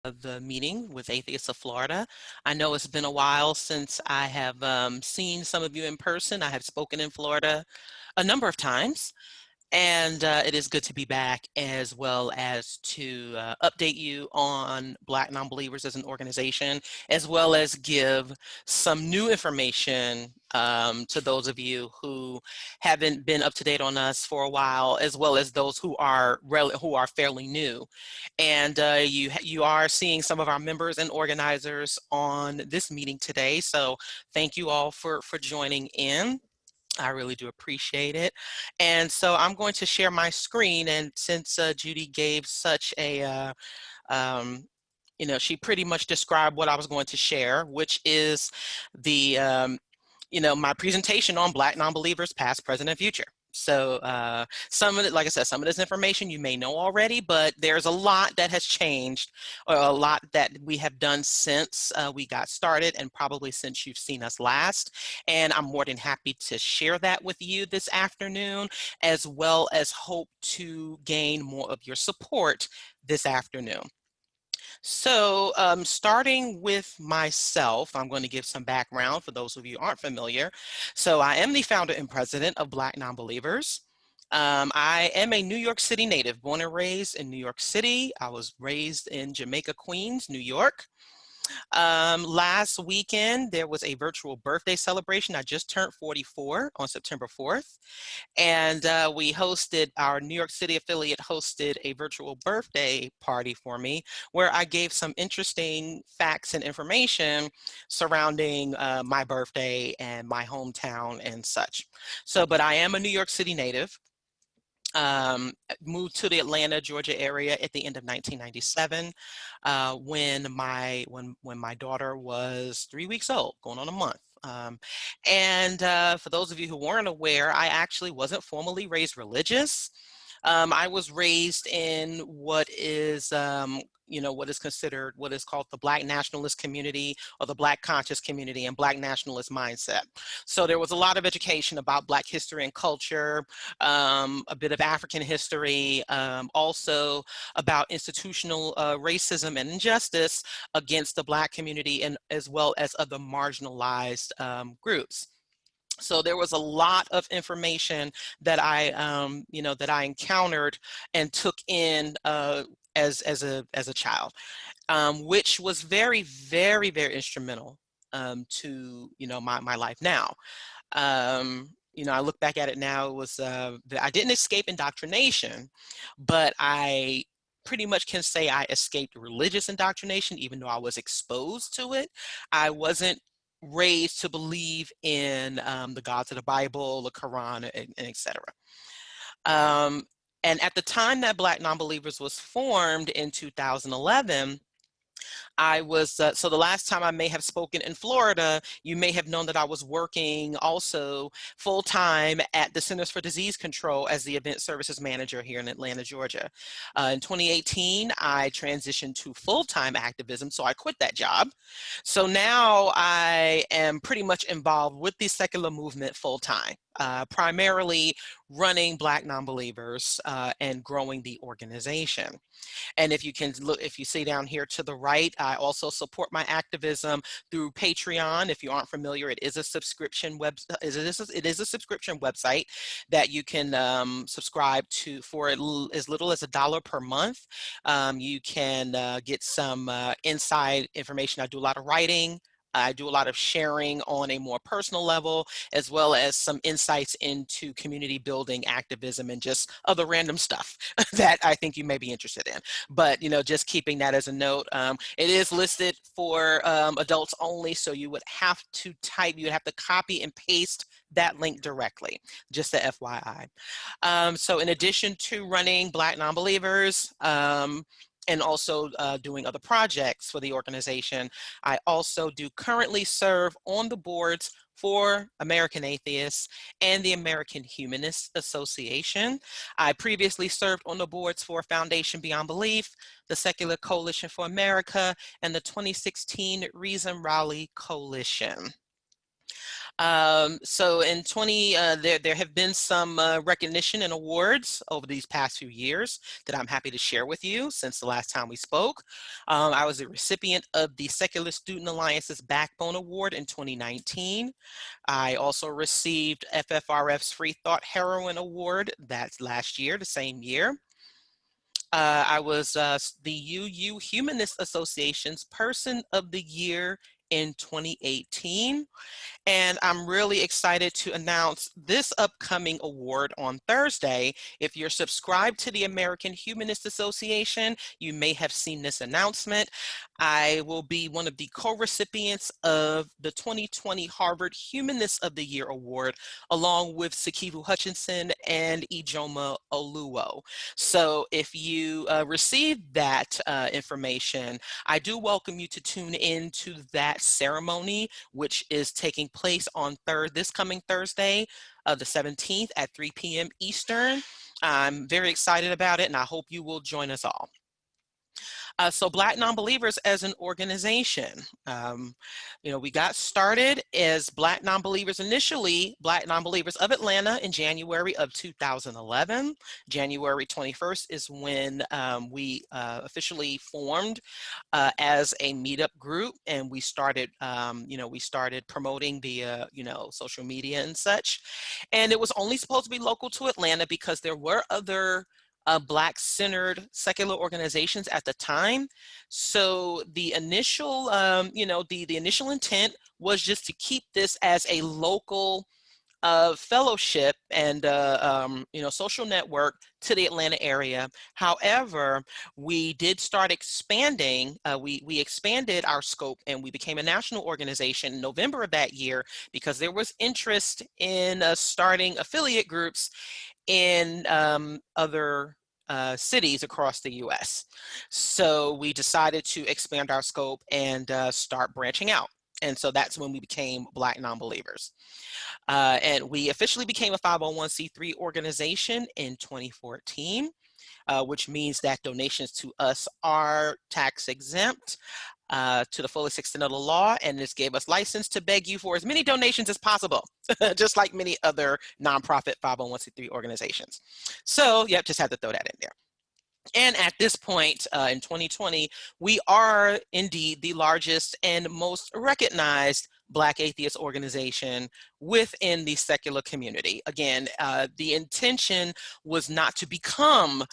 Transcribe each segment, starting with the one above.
the meeting with Atheists of Florida. I know it's been a while since I have seen some of you in person. I have spoken in Florida a number of times, and it is good to be back, as well as to update you on Black Nonbelievers as an organization, as well as give some new information to those of you who haven't been up to date on us for a while, as well as those who are fairly new. And you are seeing some of our members and organizers on this meeting today. So thank you all for joining in. I really do appreciate it. And so I'm going to share my screen. And since Judy gave such a, she pretty much described what I was going to share, which is the, my presentation on Black Nonbelievers, past, present, and future. So some of it, like I said, some of this information you may know already, but there's a lot that has changed, or a lot that we have done since we got started, and probably since you've seen us last. And I'm more than happy to share that with you this afternoon, as well as hope to gain more of your support this afternoon. So starting with myself, I'm going to give some background for those of you who aren't familiar. So I am the founder and president of Black Nonbelievers. I am a New York City native, born and raised in New York City. I was raised in Jamaica, Queens, New York. Last weekend, there was a virtual birthday celebration. I just turned 44 on September 4th. And we hosted, our New York City affiliate hosted a virtual birthday party for me, where I gave some interesting facts and information surrounding my birthday and my hometown and such. So, but I am a New York City native. Moved to the Atlanta, Georgia area at the end of 1997, when my daughter was 3 weeks old, going on a month. And for those of you who weren't aware, I actually wasn't formally raised religious. I was raised in what is considered, what is called the Black nationalist community, or the Black conscious community, and Black nationalist mindset. So there was a lot of education about Black history and culture, a bit of African history, also about institutional racism and injustice against the Black community, and as well as other marginalized groups. So there was a lot of information that I encountered and took in as a child, which was very, very, very instrumental to my life now. I look back at it now. It was I didn't escape indoctrination, but I pretty much can say I escaped religious indoctrination, even though I was exposed to it. I wasn't raised to believe in the gods of the Bible, the Quran, and etc. And at the time that Black Nonbelievers was formed in 2011, I was, so the last time I may have spoken in Florida, you may have known that I was working also full-time at the Centers for Disease Control as the event services manager here in Atlanta, Georgia. In 2018, I transitioned to full-time activism, so I quit that job. So now I am pretty much involved with the secular movement full-time, primarily running Black Nonbelievers and growing the organization. And if you can look, if you see down here to the right, I also support my activism through Patreon. If you aren't familiar, it is a subscription it is a subscription website that you can subscribe to for as little as $1 per month. You can get some inside information. I do a lot of writing. I do a lot of sharing on a more personal level, as well as some insights into community building, activism, and just other random stuff that I think you may be interested in. But, just keeping that as a note. It is listed for adults only, so you would have to copy and paste that link directly, just a FYI. So in addition to running Black Nonbelievers, and also doing other projects for the organization, I also do currently serve on the boards for American Atheists and the American Humanist Association. I previously served on the boards for Foundation Beyond Belief, the Secular Coalition for America, and the 2016 Reason Raleigh Coalition. So in there have been some recognition and awards over these past few years that I'm happy to share with you since the last time we spoke. I was a recipient of the Secular Student Alliance's Backbone Award in 2019. I also received FFRF's Free Thought Heroine Award that's last year, the same year. I was the UU Humanist Association's Person of the Year in 2018. And I'm really excited to announce this upcoming award on Thursday. If you're subscribed to the American Humanist Association, you may have seen this announcement. I will be one of the co-recipients of the 2020 Harvard Humanist of the Year Award, along with Sikivu Hutchinson and Ijoma Oluwo. So if you received that information, I do welcome you to tune in to that ceremony, which is taking place on this coming Thursday, the 17th at 3 p.m. Eastern. I'm very excited about it, and I hope you will join us all. So Black NonBelievers as an organization, we got started as Black NonBelievers initially, Black NonBelievers of Atlanta in January of 2011. January 21st is when we officially formed as a meetup group, and we started, we started promoting via, social media and such. And it was only supposed to be local to Atlanta because there were other Black-centered secular organizations at the time. So the initial, the initial intent was just to keep this as a local fellowship and social network to the Atlanta area. However, we did start expanding. We expanded our scope, and we became a national organization in November of that year because there was interest in starting affiliate groups in other cities across the US. So we decided to expand our scope and start branching out. And so that's when we became Black NonBelievers. And we officially became a 501c3 organization in 2014, which means that donations to us are tax exempt to the fullest extent of the law, and this gave us license to beg you for as many donations as possible, just like many other nonprofit 501c3 organizations. So, yep, just had to throw that in there. And at this point in 2020, we are indeed the largest and most recognized Black atheist organization within the secular community. Again, the intention was not to become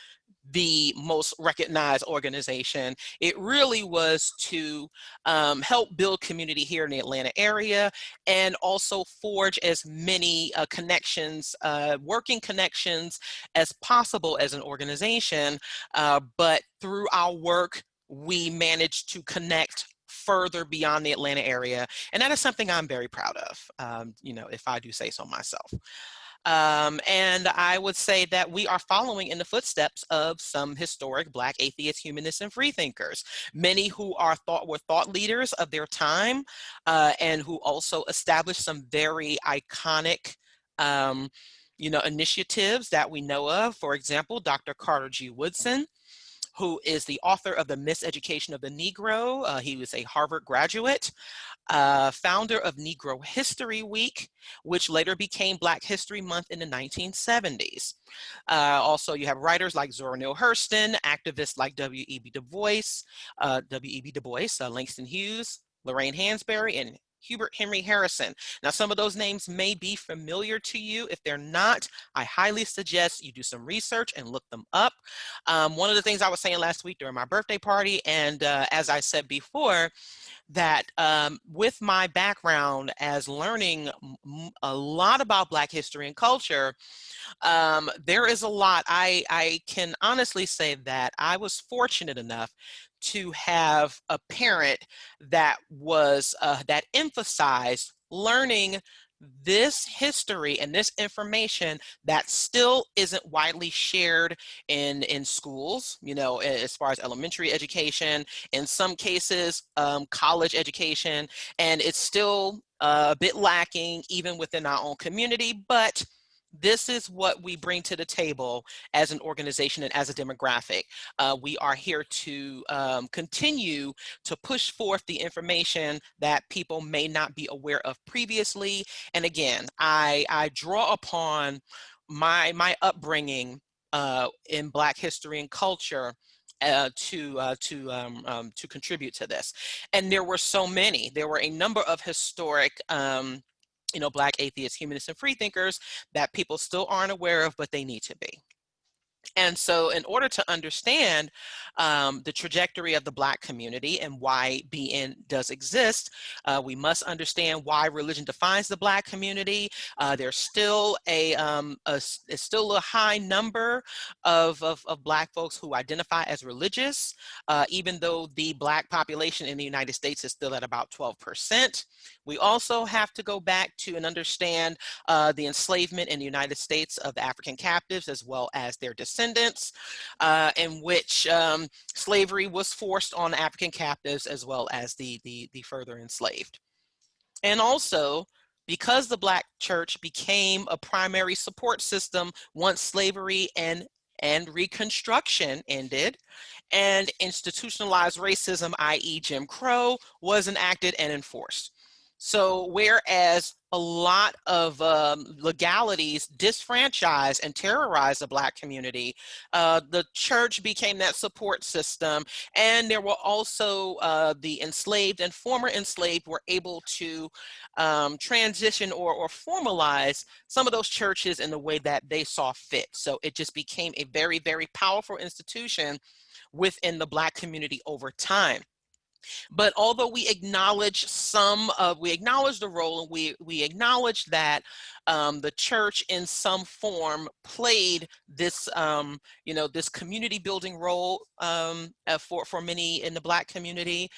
the most recognized organization. It really was to help build community here in the Atlanta area, and also forge as many connections, working connections as possible as an organization. But through our work, we managed to connect further beyond the Atlanta area. And that is something I'm very proud of, if I do say so myself. And I would say that we are following in the footsteps of some historic Black atheists, humanists, and freethinkers, many who were thought leaders of their time, and who also established some very iconic initiatives that we know of. For example, Dr. Carter G. Woodson, who is the author of The Miseducation of the Negro. He was a Harvard graduate. Founder of Negro History Week, which later became Black History Month in the 1970s. Also, you have writers like Zora Neale Hurston, activists like W.E.B. Du Bois, Langston Hughes, Lorraine Hansberry, and Hubert Henry Harrison. Now, some of those names may be familiar to you. If they're not, I highly suggest you do some research and look them up. One of the things I was saying last week during my birthday party, and as I said before, that with my background as learning a lot about Black history and culture, there is a lot. I can honestly say that I was fortunate enough to have a parent that was that emphasized learning this history and this information that still isn't widely shared in schools, as far as elementary education, in some cases, college education, and it's still a bit lacking even within our own community. But This is what we bring to the table as an organization and as a demographic. We are here to continue to push forth the information that people may not be aware of previously. And again, I draw upon my upbringing in Black history and culture to contribute to this. And there were so many. There were a number of historic Black atheists, humanists, and freethinkers that people still aren't aware of, but they need to be. And so in order to understand the trajectory of the Black community and why BN does exist, we must understand why religion defines the Black community. There's still it's still a high number of Black folks who identify as religious, even though the Black population in the United States is still at about 12%. We also have to go back to and understand the enslavement in the United States of the African captives as well as their descendants, in which slavery was forced on African captives as well as the further enslaved. And also, because the Black church became a primary support system once slavery and Reconstruction ended, and institutionalized racism, i.e. Jim Crow, was enacted and enforced. So whereas a lot of legalities disfranchise and terrorize the Black community, the church became that support system. And there were also the enslaved and former enslaved were able to transition or formalize some of those churches in the way that they saw fit. So it just became a very, very powerful institution within the Black community over time. But although we acknowledge we acknowledge the role, and we acknowledge that the church in some form played this, this community building role for many in the Black community.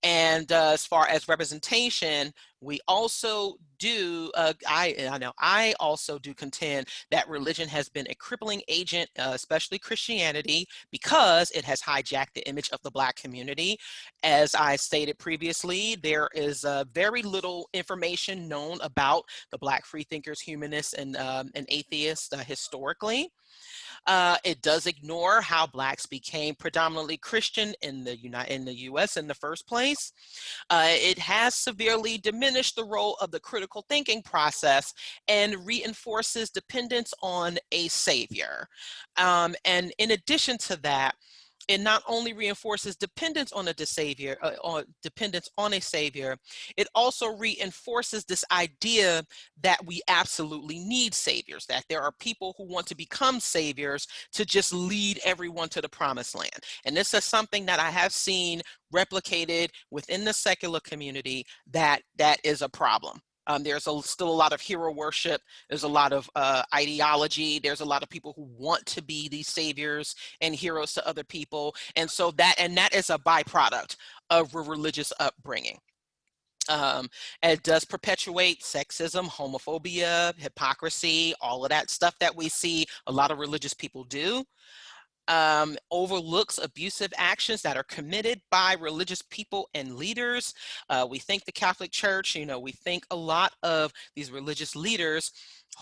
And as far as representation, we also do, I also do contend that religion has been a crippling agent, especially Christianity, because it has hijacked the image of the Black community. As I stated previously, there is very little information known about the Black freethinkers, humanists, and atheists historically. It does ignore how Blacks became predominantly Christian in the U.S. in the first place. It has severely diminished the role of the critical thinking process and reinforces dependence on a savior. And in addition to that, it not only reinforces dependence on a savior, it also reinforces this idea that we absolutely need saviors, that there are people who want to become saviors to just lead everyone to the promised land. And this is something that I have seen replicated within the secular community that is a problem. There's still a lot of hero worship. There's a lot of ideology. There's a lot of people who want to be these saviors and heroes to other people. And so that is a byproduct of a religious upbringing. It does perpetuate sexism, homophobia, hypocrisy, all of that stuff that we see a lot of religious people do. Overlooks abusive actions that are committed by religious people and leaders. We think the Catholic Church, we think a lot of these religious leaders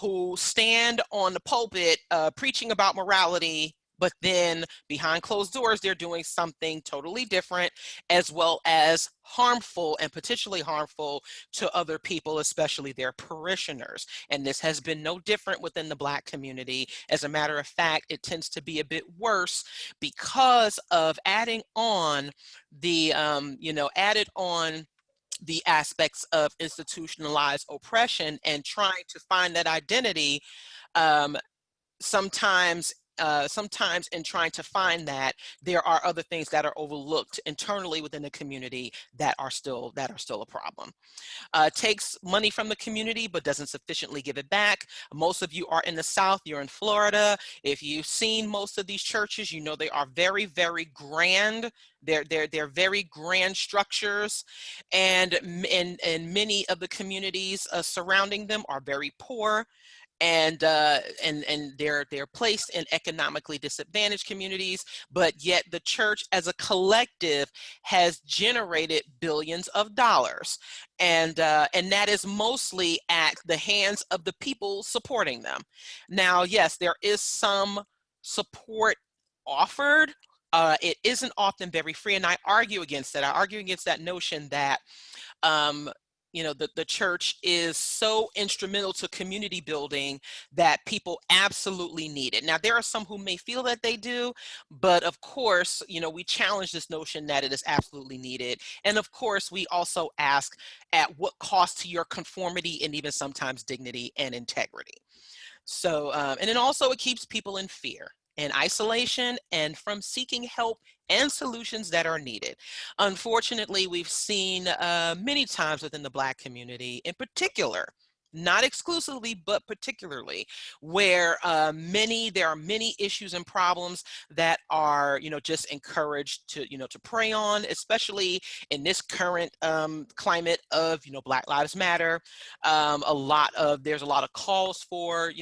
who stand on the pulpit preaching about morality, but then behind closed doors, they're doing something totally different, as well as harmful and potentially harmful to other people, especially their parishioners. And this has been no different within the Black community. As a matter of fact, it tends to be a bit worse because of adding on the aspects of institutionalized oppression and trying to find that identity. Sometimes in trying to find that, there are other things that are overlooked internally within the community that are still a problem. Takes money from the community but doesn't sufficiently give it back. Most of you are in the South, you're in Florida. If you've seen most of these churches, you know they are very, very grand. They're very grand structures, and many of the communities surrounding them are very poor. and they're placed in economically disadvantaged communities, but yet the church as a collective has generated billions of dollars, and that is mostly at the hands of the people supporting them. Now, yes, there is some support offered. It isn't often very free, and I argue against that. I argue against that notion that um, the church is so instrumental to community building that people absolutely need it. Now, there are some who may feel that they do, but of course, we challenge this notion that it is absolutely needed. And of course, we also ask, at what cost to your conformity and even sometimes dignity and integrity? So, and then also it keeps people in fear and isolation and from seeking help and solutions that are needed. Unfortunately, we've seen many times within the Black community in particular, not exclusively, but particularly, where there are many issues and problems that are, just encouraged to prey on, especially in this current climate of, Black Lives Matter. There's a lot of calls for,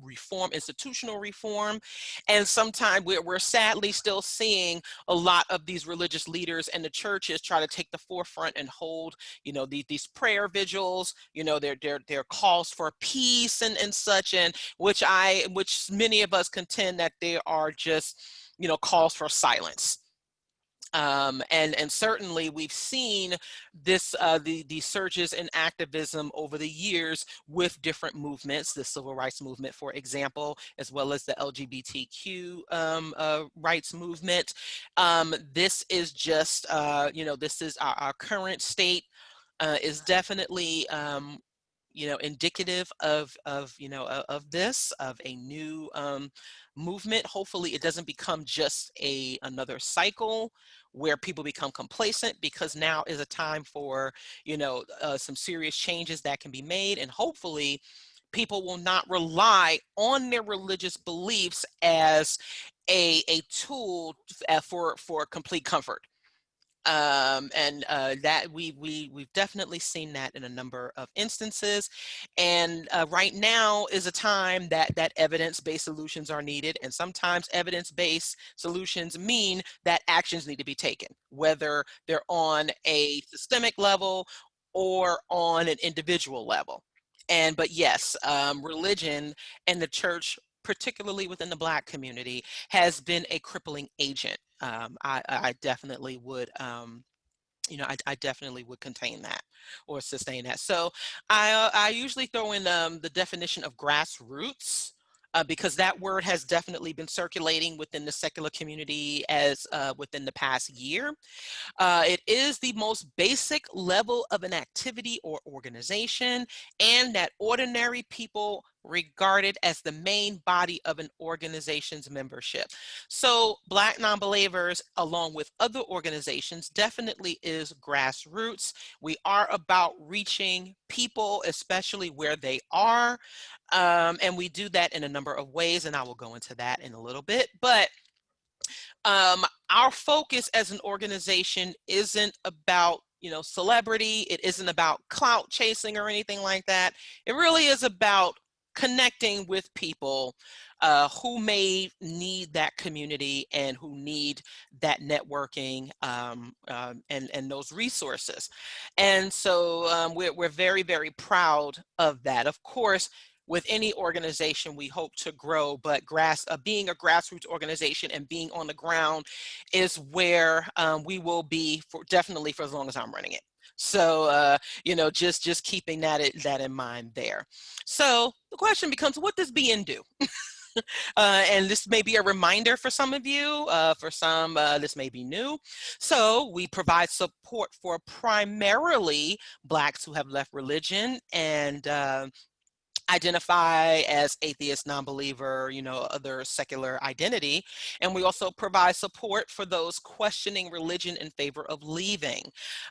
reform, institutional reform. And sometimes we're sadly still seeing a lot of these religious leaders and the churches try to take the forefront and hold, these prayer vigils, their calls for peace and such, and which many of us contend that they are just, calls for silence. And certainly we've seen this the surges in activism over the years with different movements, the civil rights movement, for example, as well as the LGBTQ rights movement. This is just this is our current state is definitely indicative of this, of a new movement. Hopefully it doesn't become just another cycle where people become complacent, because now is a time for, some serious changes that can be made. And hopefully people will not rely on their religious beliefs as a tool for complete comfort. And that we've definitely seen that in a number of instances. And right now is a time that evidence-based solutions are needed. And sometimes evidence-based solutions mean that actions need to be taken, whether they're on a systemic level or on an individual level. But yes, religion and the church, particularly within the Black community, has been a crippling agent. I definitely would, I definitely would contain that or sustain that. So I usually throw in the definition of grassroots. Because that word has definitely been circulating within the secular community as within the past year. It is the most basic level of an activity or organization, and that ordinary people regarded as the main body of an organization's membership. So Black NonBelievers, along with other organizations, definitely is grassroots. We are about reaching people, especially where they are. And we do that in a number of ways, and I will go into that in a little bit. But our focus as an organization isn't about, celebrity. It isn't about clout chasing or anything like that. It really is about connecting with people who may need that community and who need that networking and those resources. And so we're very, very proud of that. Of course, with any organization, we hope to grow, but being a grassroots organization and being on the ground is where we will be definitely for as long as I'm running it. So, just keeping that in mind there. So the question becomes, what does BN do? And this may be a reminder for some of you, for some, this may be new. So we provide support for primarily Blacks who have left religion and identify as atheist, non-believer, other secular identity. And we also provide support for those questioning religion in favor of leaving.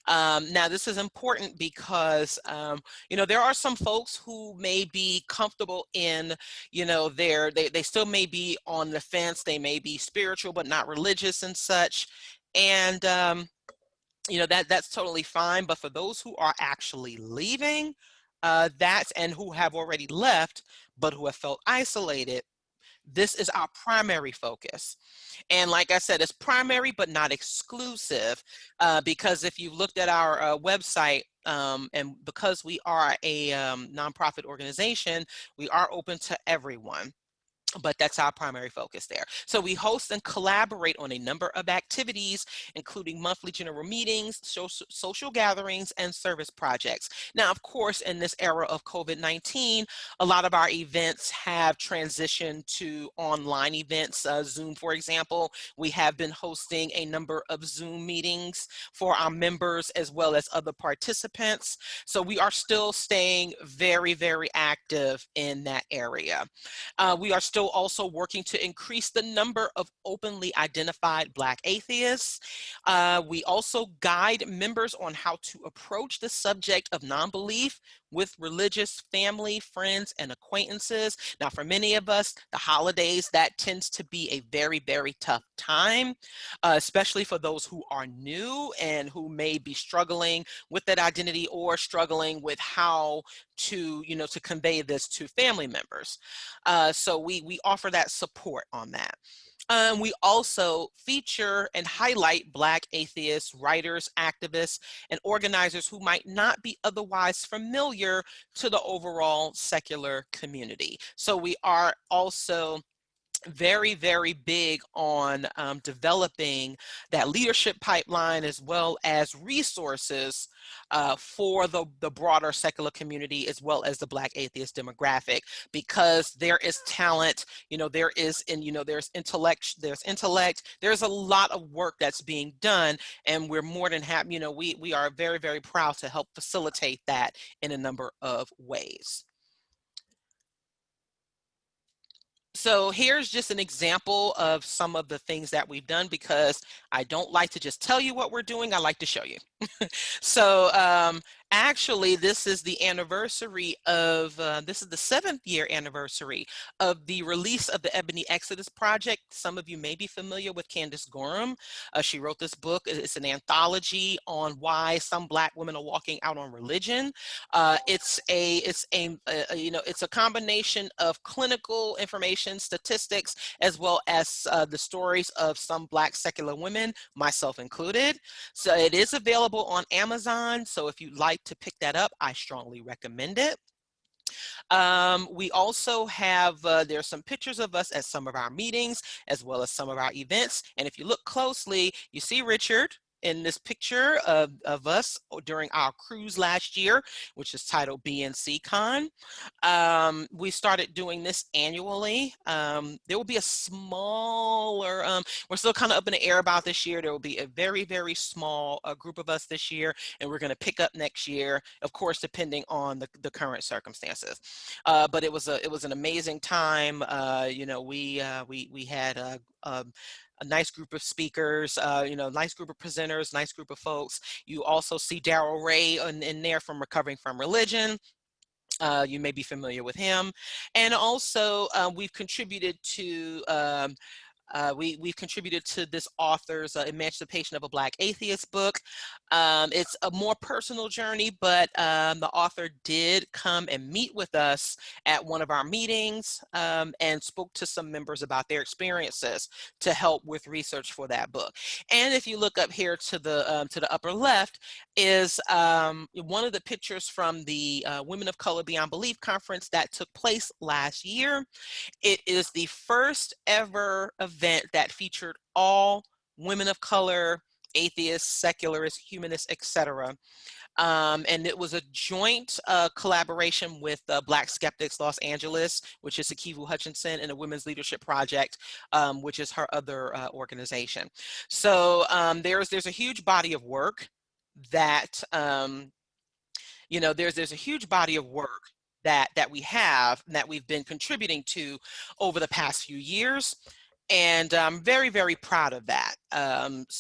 Now, this is important because, there are some folks who may be comfortable in, they still may be on the fence. They may be spiritual, but not religious and such. And, that's totally fine. But for those who are actually leaving, and who have already left, but who have felt isolated, this is our primary focus. And like I said, it's primary but not exclusive, because if you looked at our website, and because we are a nonprofit organization, we are open to everyone. But that's our primary focus there. So we host and collaborate on a number of activities, including monthly general meetings, social gatherings, and service projects. Now, of course, in this era of COVID-19, a lot of our events have transitioned to online events. Zoom, for example, we have been hosting a number of Zoom meetings for our members as well as other participants. So we are still staying very, very active in that area. We are still also working to increase the number of openly identified Black atheists. We also guide members on how to approach the subject of non-belief with religious family, friends, and acquaintances. Now, for many of us, the holidays, that tends to be a very, very tough time, especially for those who are new and who may be struggling with that identity or struggling with how to, to convey this to family members. So we offer that support on that. We also feature and highlight Black atheists, writers, activists, and organizers who might not be otherwise familiar to the overall secular community. So we are also very, very big on developing that leadership pipeline as well as resources for the broader secular community as well as the Black atheist demographic, because there is talent, there's intellect, there's a lot of work that's being done, and we're more than happy, we are very, very proud to help facilitate that in a number of ways. So here's just an example of some of the things that we've done, because I don't like to just tell you what we're doing, I like to show you. So actually, this is the anniversary of, this is the 7th year anniversary of the release of the Ebony Exodus Project. Some of you may be familiar with Candace Gorham. She wrote this book. It's an anthology on why some Black women are walking out on religion. It's a combination of clinical information, statistics, as well as the stories of some Black secular women, myself included. So it is available on Amazon. So if you'd like to pick that up, I strongly recommend it. We also have, there's some pictures of us at some of our meetings, as well as some of our events. And if you look closely, you see Richard in this picture of us during our cruise last year, which is titled BNC Con. We started doing this annually. There will be a smaller, we're still kind of up in the air about this year. There will be a very, very small group of us this year, and we're going to pick up next year, of course, depending on the current circumstances. But it was an amazing time. We had a nice group of speakers, nice group of presenters, nice group of folks. You also see Daryl Ray in there from Recovering from Religion. You may be familiar with him. And also we've contributed to we've contributed to this author's Emancipation of a Black Atheist book. It's a more personal journey, but the author did come and meet with us at one of our meetings and spoke to some members about their experiences to help with research for that book. And if you look up here to the upper left is one of the pictures from the Women of Color Beyond Belief conference that took place last year. It is the first ever event that featured all women of color, atheists, secularists, humanists, etc. And it was a joint collaboration with Black Skeptics Los Angeles, which is Akivu Hutchinson, and the Women's Leadership Project, which is her other organization. So there's a huge body of work that, there's a huge body of work that we have, that we've been contributing to over the past few years. And I'm very, very proud of that. That's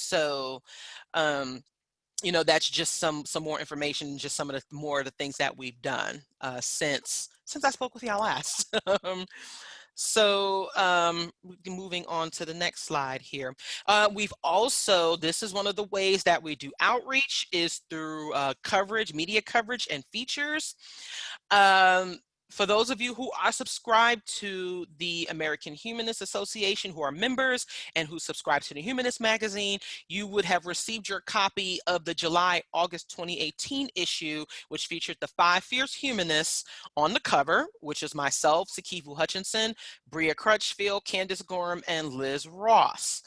just some more information, just some of the more of the things that we've done since I spoke with y'all last. Moving on to the next slide here. We've also, this is one of the ways that we do outreach, is through coverage, media coverage and features. For those of you who are subscribed to the American Humanist Association, who are members and who subscribe to the Humanist magazine, you would have received your copy of the July-August 2018 issue, which featured the 5 fierce humanists on the cover, which is myself, Sikivu Hutchinson, Bria Crutchfield, Candace Gorham, and Liz Ross.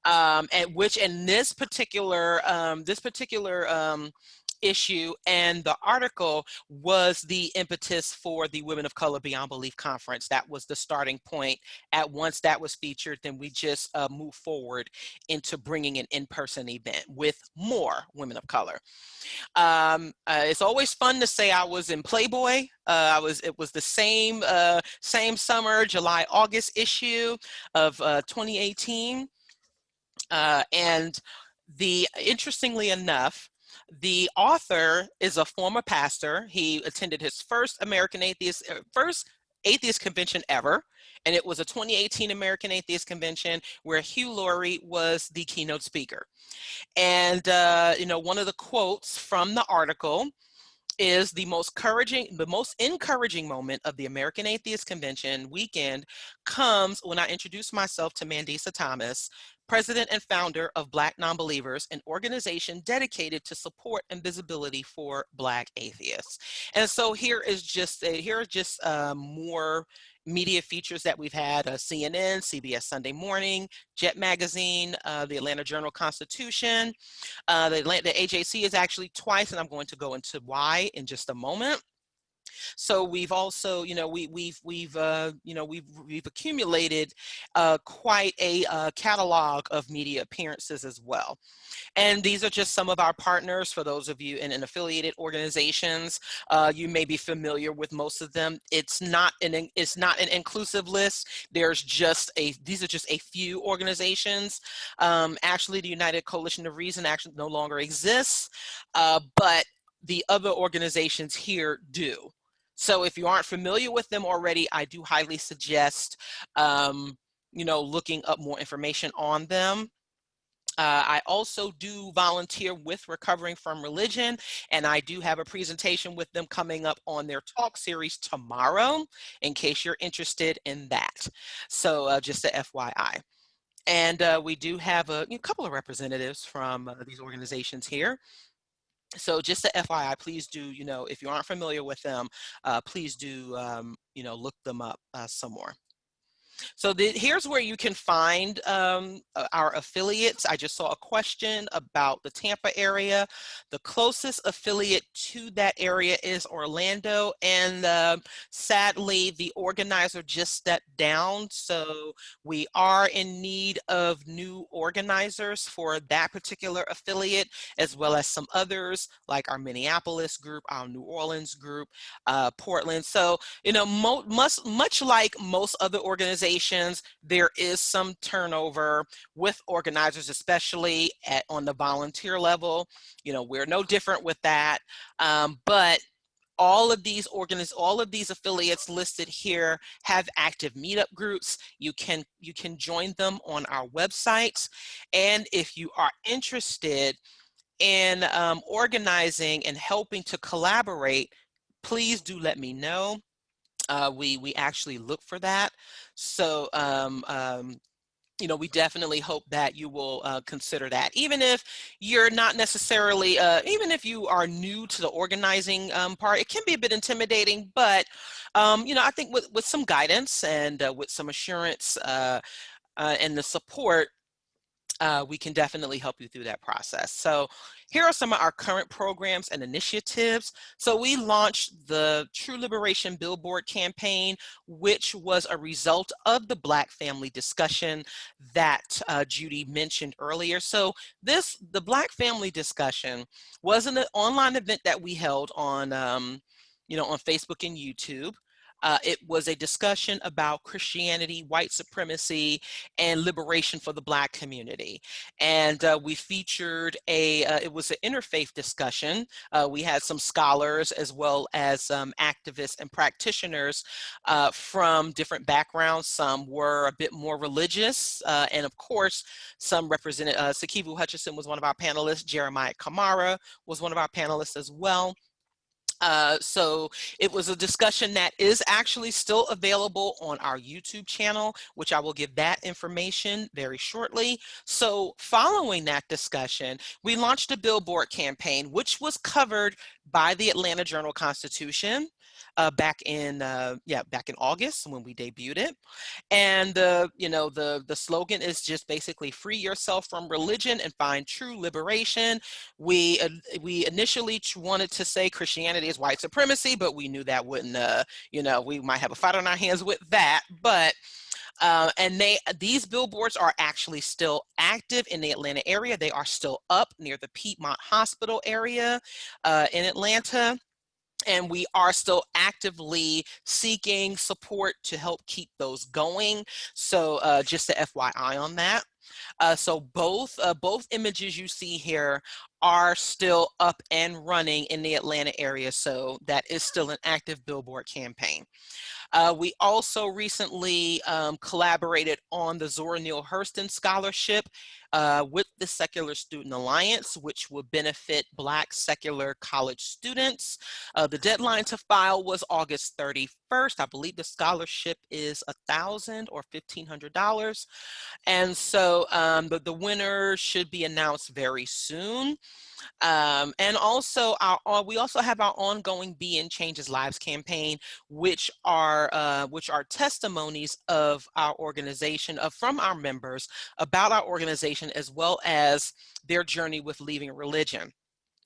And which in this particular issue and the article was the impetus for the Women of Color Beyond Belief conference. That was the starting point. At once that was featured, then we just moved forward into bringing an in-person event with more women of color. It's always fun to say I was in Playboy. It was the same summer, July-August issue of 2018. And interestingly enough, the author is a former pastor. He attended his first atheist convention ever, and it was a 2018 American Atheist Convention where Hugh Laurie was the keynote speaker. And one of the quotes from the article is the most encouraging moment of the American Atheist Convention weekend comes when I introduced myself to Mandisa Thomas, president and founder of Black NonBelievers, an organization dedicated to support and visibility for Black atheists. And so here are just more media features that we've had: CNN, CBS Sunday Morning, Jet Magazine, the Atlanta Journal-Constitution. The AJC is actually twice, and I'm going to go into why in just a moment. So we've also, we've accumulated quite a catalog of media appearances as well. And these are just some of our partners. For those of you in affiliated organizations, you may be familiar with most of them. It's not an inclusive list. These are just a few organizations. Actually, the United Coalition of Reason actually no longer exists, but the other organizations here do. So if you aren't familiar with them already, I do highly suggest, looking up more information on them. I also do volunteer with Recovering from Religion, and I do have a presentation with them coming up on their talk series tomorrow, in case you're interested in that. So just a FYI. And we do have a couple of representatives from these organizations here. So just a FYI, please do, if you aren't familiar with them, please do, look them up some more. So here's where you can find our affiliates. I just saw a question about the Tampa area. The closest affiliate to that area is Orlando, and sadly, the organizer just stepped down. So we are in need of new organizers for that particular affiliate, as well as some others like our Minneapolis group, our New Orleans group, Portland. So, much like most other organizations, there is some turnover with organizers, especially on the volunteer level. We're no different with that. But all of these affiliates listed here have active meetup groups. You can join them on our website. And if you are interested in organizing and helping to collaborate, please do let me know. We actually look for that. So, we definitely hope that you will consider that. Even if you're not necessarily, even if you are new to the organizing part, it can be a bit intimidating, but, I think with some guidance and with some assurance and the support, we can definitely help you through that process. So here are some of our current programs and initiatives. So we launched the True Liberation Billboard campaign, which was a result of the Black family discussion that Judy mentioned earlier. So the Black family discussion was an online event that we held on, on Facebook and YouTube. It was a discussion about Christianity, white supremacy, and liberation for the Black community. And we featured it was an interfaith discussion. We had some scholars as well as activists and practitioners from different backgrounds. Some were a bit more religious, and of course, some represented, Sikivu Hutchinson was one of our panelists, Jeremiah Kamara was one of our panelists as well. So it was a discussion that is actually still available on our YouTube channel, which I will give that information very shortly. So following that discussion, we launched a billboard campaign, which was covered by the Atlanta Journal-Constitution back in August when we debuted it. And the slogan is just basically free yourself from religion and find true liberation. We initially wanted to say Christianity is white supremacy, but we knew that wouldn't we might have a fight on our hands with that. But and these billboards are actually still active in the Atlanta area. They are still up near the Piedmont Hospital area in Atlanta. And we are still actively seeking support to help keep those going. So just a FYI on that. So both images you see here are still up and running in the Atlanta area. So that is still an active billboard campaign. We also recently collaborated on the Zora Neale Hurston Scholarship with the Secular Student Alliance, which will benefit Black secular college students. The deadline to file was August 31st. I believe the scholarship is $1,000 or $1,500. And so the winner should be announced very soon. And also we also have our ongoing Being Changes Lives campaign, which are testimonies of our organization, from our members about our organization, as well as their journey with leaving religion.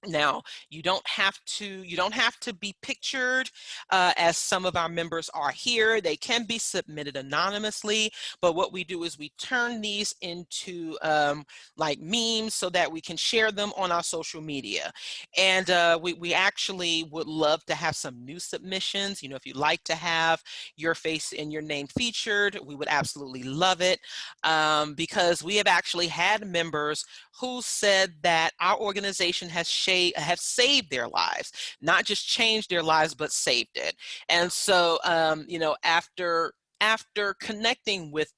Now, you don't have to be pictured as some of our members are here. They can be submitted anonymously, but what we do is we turn these into like memes so that we can share them on our social media. And we actually would love to have some new submissions. If you'd like to have your face and your name featured, we would absolutely love it, because we have actually had members who said that our organization have saved their lives, not just changed their lives, but saved it. And so, after connecting with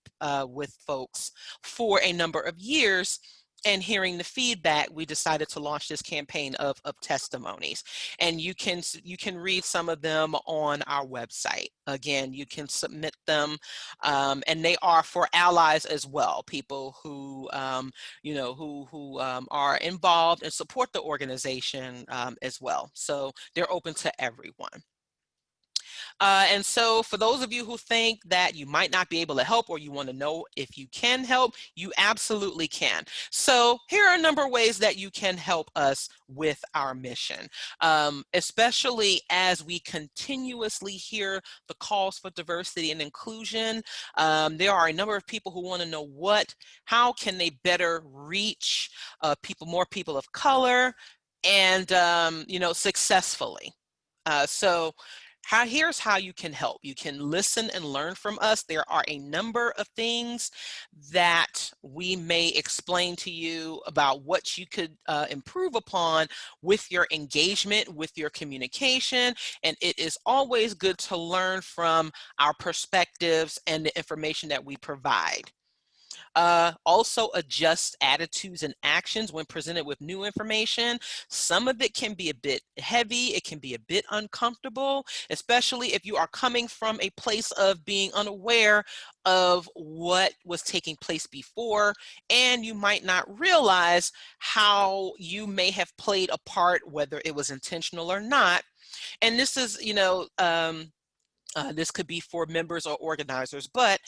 folks for a number of years and hearing the feedback, we decided to launch this campaign of testimonies. And you can read some of them on our website. Again, you can submit them, and they are for allies as well, people who are involved and support the organization as well. So they're open to everyone. And so for those of you who think that you might not be able to help, or you want to know if you can help, you absolutely can. So here are a number of ways that you can help us with our mission, especially as we continuously hear the calls for diversity and inclusion. There are a number of people who want to know how can they better reach more people of color, and successfully. So here's how you can help. You can listen and learn from us. There are a number of things that we may explain to you about what you could improve upon with your engagement, with your communication. And it is always good to learn from our perspectives and the information that we provide. Also adjust attitudes and actions when presented with new information. Some of it can be a bit heavy, it can be a bit uncomfortable, especially if you are coming from a place of being unaware of what was taking place before, and you might not realize how you may have played a part, whether it was intentional or not. And this is, this could be for members or organizers, but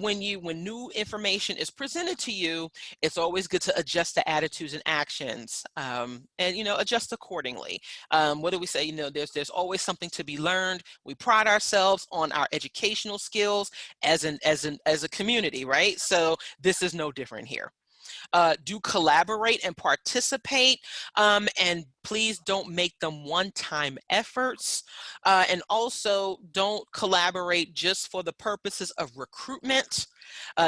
when new information is presented to you, it's always good to adjust the attitudes and actions, and adjust accordingly. What do we say? There's always something to be learned. We pride ourselves on our educational skills as a community, right? So this is no different here. Do collaborate and participate, and please don't make them one-time efforts, and also don't collaborate just for the purposes of recruitment.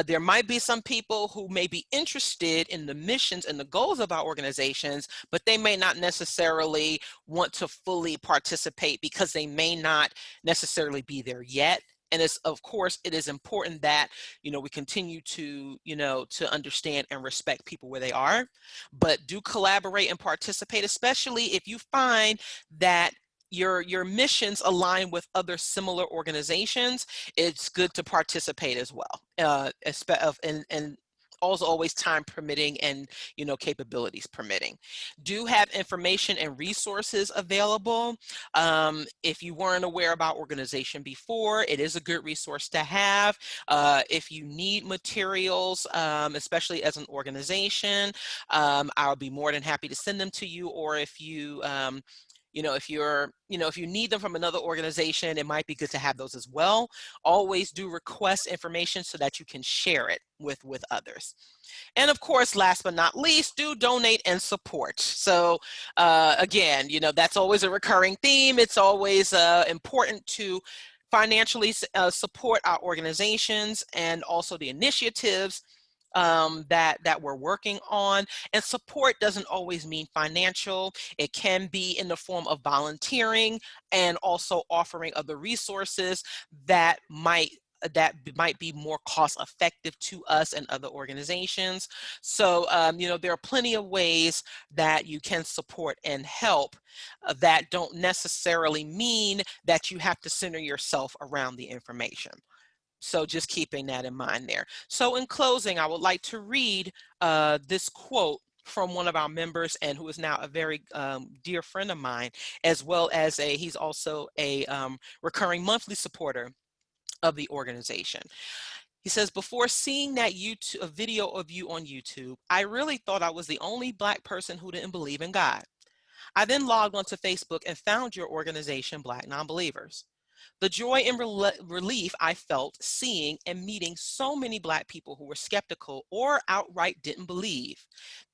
There might be some people who may be interested in the missions and the goals of our organizations, but they may not necessarily want to fully participate because they may not necessarily be there yet. And of course, it is important that, we continue to, to understand and respect people where they are, but do collaborate and participate, especially if you find that your missions align with other similar organizations, it's good to participate as well. And also always time permitting and capabilities permitting. Do have information and resources available. If you weren't aware about organization before, it is a good resource to have. If you need materials, especially as an organization, I'll be more than happy to send them to you. Or if you if you need them from another organization, it might be good to have those as well. Always do request information so that you can share it with others. And of course, last but not least, do donate and support. So again, that's always a recurring theme. It's always important to financially support our organizations and also the initiatives that we're working on. And support doesn't always mean financial. It can be in the form of volunteering and also offering other resources that might be more cost effective to us and other organizations. So, there are plenty of ways that you can support and help that don't necessarily mean that you have to center yourself around the information. So just keeping that in mind there. So in closing, I would like to read this quote from one of our members, and who is now a very dear friend of mine, as well as he's also a recurring monthly supporter of the organization. He says, before seeing that a video of you on YouTube, I really thought I was the only Black person who didn't believe in God. I then logged onto Facebook and found your organization, Black NonBelievers. The joy and relief I felt seeing and meeting so many Black people who were skeptical or outright didn't believe.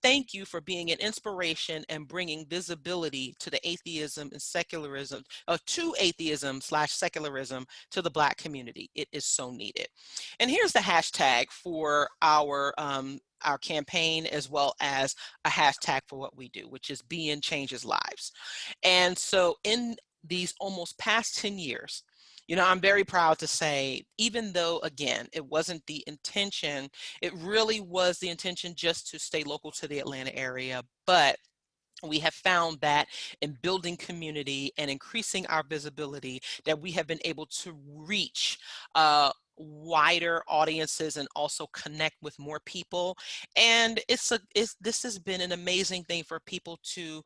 Thank you for being an inspiration and bringing visibility to the atheism and secularism, to atheism/secularism to the Black community. It is so needed. And here's the hashtag for our campaign, as well as a hashtag for what we do, which is Being Changes Lives. And so in these almost past 10 years, I'm very proud to say, even though, again, it wasn't the intention, it really was the intention just to stay local to the Atlanta area, but we have found that in building community and increasing our visibility, that we have been able to reach wider audiences and also connect with more people. And this has been an amazing thing for people to,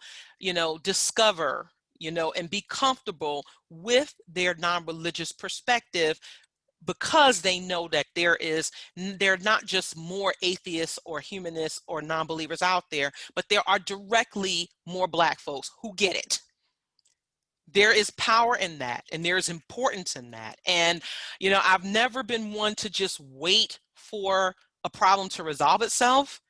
discover, and be comfortable with their non-religious perspective, because they know that there are not just more atheists or humanists or non-believers out there, but there are directly more Black folks who get it. There is power in that, and there's importance in that. And, I've never been one to just wait for a problem to resolve itself.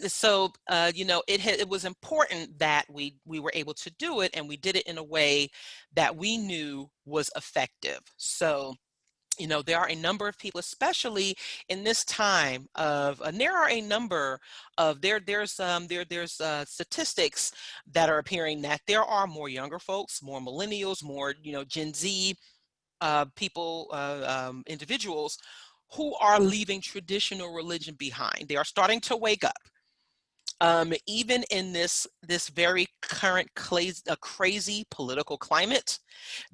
So, it was important that we were able to do it, and we did it in a way that we knew was effective. So, there are a number of people, especially in this time of, and there are a number of, there's statistics that are appearing that there are more younger folks, more millennials, more, Gen Z people, individuals who are leaving traditional religion behind. They are starting to wake up. Even in this very current crazy political climate,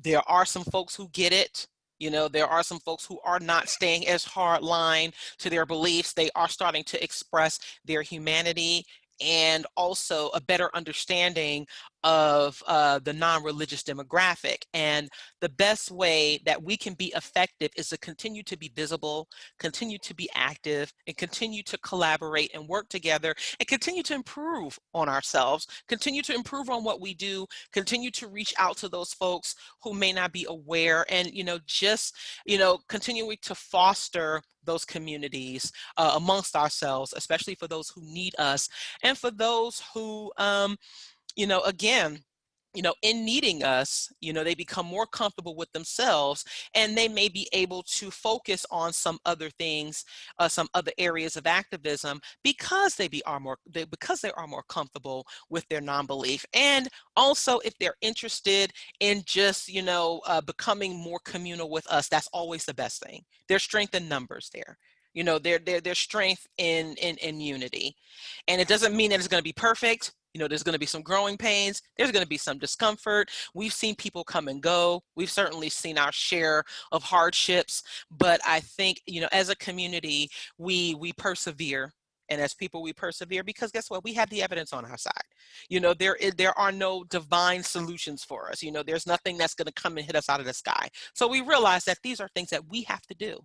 there are some folks who get it. There are some folks who are not staying as hard line to their beliefs. They are starting to express their humanity and also a better understanding of the non-religious demographic. And the best way that we can be effective is to continue to be visible, continue to be active, and continue to collaborate and work together, and continue to improve on ourselves, continue to improve on what we do, continue to reach out to those folks who may not be aware, and just continuing to foster those communities amongst ourselves, especially for those who need us, and for those who again, in needing us, they become more comfortable with themselves, and they may be able to focus on some other things, some other areas of activism, because they are more comfortable with their non-belief. And also, if they're interested in just, becoming more communal with us, that's always the best thing. There's strength in numbers there. There's strength in unity. And it doesn't mean that it's going to be perfect. there's going to be some growing pains. There's going to be some discomfort. We've seen people come and go. We've certainly seen our share of hardships, but I think, as a community, we persevere. And as people, we persevere because guess what? We have the evidence on our side. There are no divine solutions for us. There's nothing that's going to come and hit us out of the sky. So we realize that these are things that we have to do.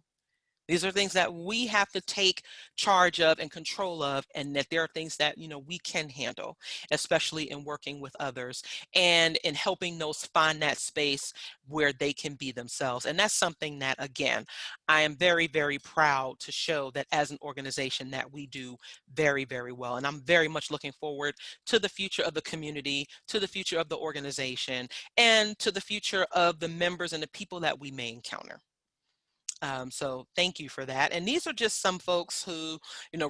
These are things that we have to take charge of and control of, and that there are things that, we can handle, especially in working with others and in helping those find that space where they can be themselves. And that's something that, again, I am very, very proud to show that as an organization that we do very, very well. And I'm very much looking forward to the future of the community, to the future of the organization, and to the future of the members and the people that we may encounter. So thank you for that. And these are just some folks who,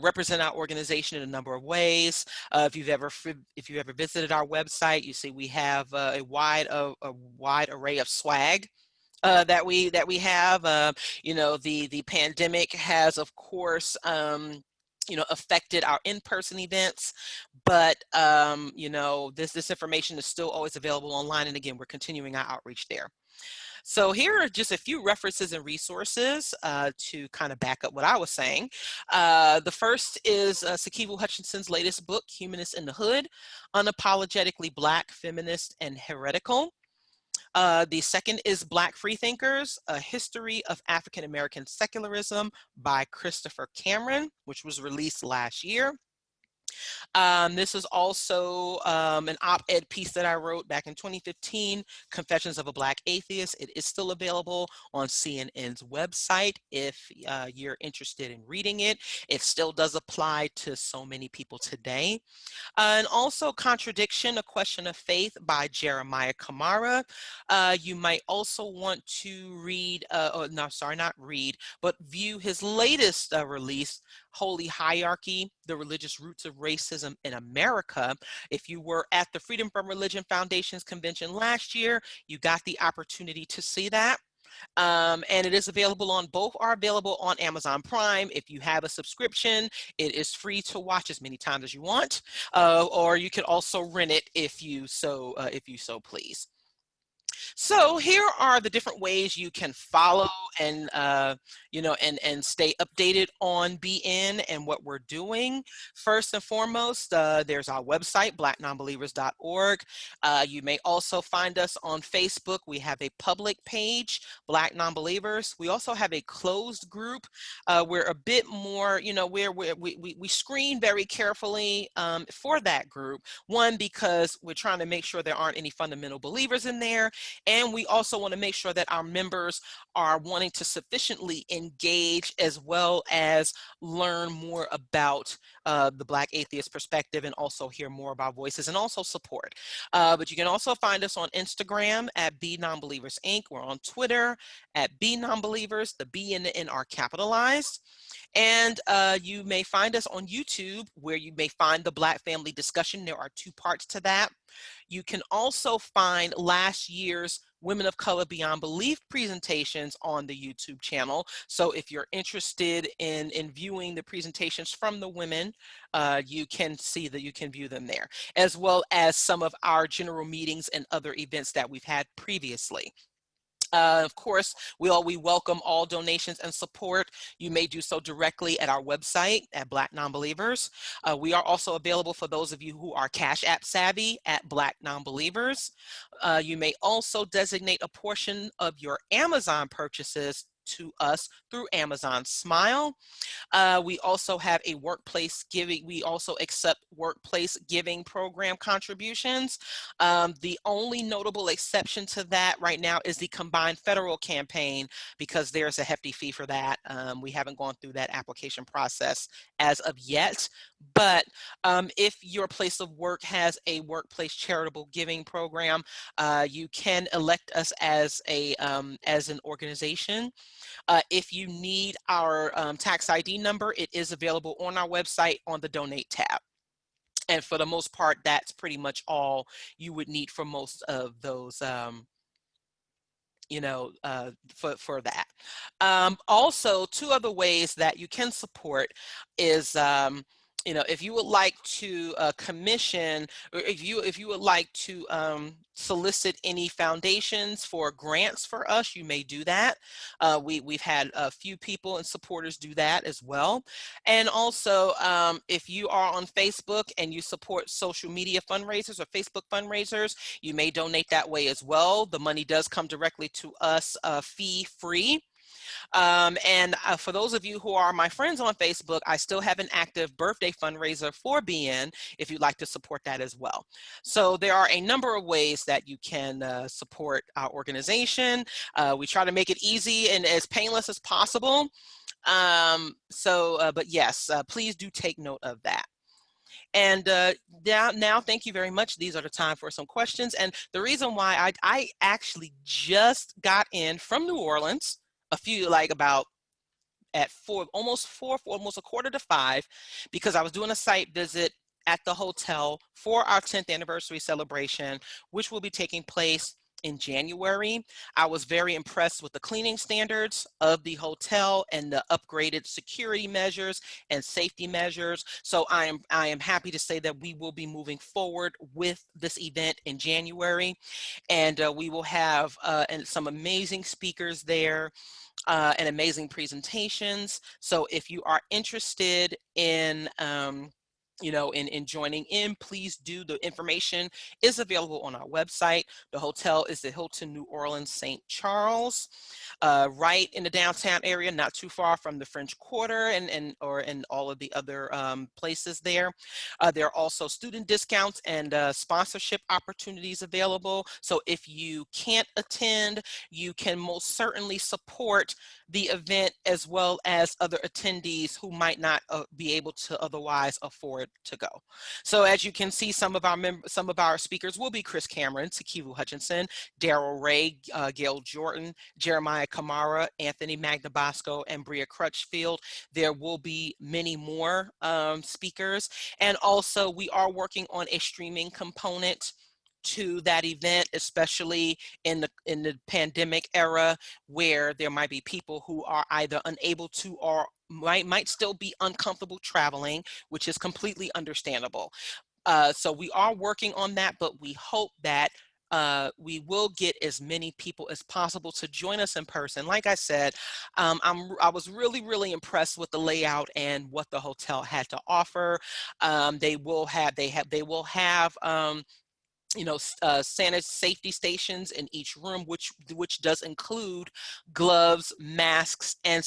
represent our organization in a number of ways. If you've ever visited our website, you see we have a wide array of swag that we have. The pandemic has, of course, affected our in-person events, but this information is still always available online. And again, we're continuing our outreach there. So here are just a few references and resources to kind of back up what I was saying. The first is Sakivu Hutchinson's latest book, Humanists in the Hood, Unapologetically Black, Feminist, and Heretical. The second is Black Freethinkers, A History of African American Secularism by Christopher Cameron, which was released last year. This is also an op-ed piece that I wrote back in 2015, Confessions of a Black Atheist. It is still available on CNN's website if you're interested in reading it. It still does apply to so many people today. And also Contradiction, A Question of Faith by Jeremiah Kamara. You might also want to read, but view his latest release, Holy Hierarchy, The Religious Roots of Racism in America. If you were at the Freedom from Religion Foundation's convention last year, you got the opportunity to see that. And it is available both are available on Amazon Prime. If you have a subscription, it is free to watch as many times as you want, or you can also rent it if you so please. So here are the different ways you can follow and and stay updated on BN and what we're doing. First and foremost, there's our website, blacknonbelievers.org. You may also find us on Facebook. We have a public page, Black Nonbelievers. We also have a closed group. We're a bit more, we screen very carefully for that group. One, because we're trying to make sure there aren't any fundamental believers in there. And we also want to make sure that our members are wanting to sufficiently engage as well as learn more about the Black atheist perspective and also hear more of our voices and also support. But you can also find us on Instagram at Be Nonbelievers Inc. We're on Twitter at Be Nonbelievers. The B and the N are capitalized. And you may find us on YouTube, where you may find the Black Family Discussion. There are 2 parts to that. You can also find last year's Women of Color Beyond Belief presentations on the YouTube channel. So if you're interested in viewing the presentations from the women, you can view them there, as well as some of our general meetings and other events that we've had previously. Of course, we welcome all donations and support. You may do so directly at our website at Black Nonbelievers. We are also available for those of you who are Cash App savvy at Black Nonbelievers. You may also designate a portion of your Amazon purchases to us through Amazon Smile. We also have a workplace giving. We also accept workplace giving program contributions. The only notable exception to that right now is the combined federal campaign, because there's a hefty fee for that. We haven't gone through that application process as of yet. But if your place of work has a workplace charitable giving program, you can elect us as an organization. If you need our tax ID number, it is available on our website on the Donate tab. And for the most part, that's pretty much all you would need for most of those, for that. Also, 2 other ways that you can support is if you would like to commission, or if you would like to solicit any foundations for grants for us, you may do that. We've had a few people and supporters do that as well. And also, if you are on Facebook and you support social media fundraisers or Facebook fundraisers, you may donate that way as well. The money does come directly to us fee free. And for those of you who are my friends on Facebook, I still have an active birthday fundraiser for BN if you'd like to support that as well. So there are a number of ways that you can support our organization. We try to make it easy and as painless as possible. But yes, please do take note of that. And now, thank you very much. These are the time for some questions. And the reason why I actually just got in from New Orleans about at almost a quarter to 5, because I was doing a site visit at the hotel for our 10th anniversary celebration, which will be taking place in January. I was very impressed with the cleaning standards of the hotel and the upgraded security measures and safety measures. So I am happy to say that we will be moving forward with this event in January, and we will have some amazing speakers there. And amazing presentations. So if you are interested in in joining in, please do. The information is available on our website. The hotel is the Hilton New Orleans St. Charles, right in the downtown area, not too far from the French Quarter and all of the other places there. There are also student discounts and sponsorship opportunities available. So if you can't attend, you can most certainly support the event as well as other attendees who might not be able to otherwise afford to go. So as you can see, some of our speakers will be Chris Cameron, Sikivu Hutchinson, Daryl Ray, Gail Jordan, Jeremiah Kamara, Anthony Magnabosco, and Bria Crutchfield. There will be many more speakers. And also we are working on a streaming component to that event, especially in the pandemic era, where there might be people who are either unable to or might still be uncomfortable traveling, which is completely understandable. So we are working on that, but we hope that we will get as many people as possible to join us in person. Like I said, I was really impressed with the layout and what the hotel had to offer. They will have safety stations in each room, which does include gloves, masks, and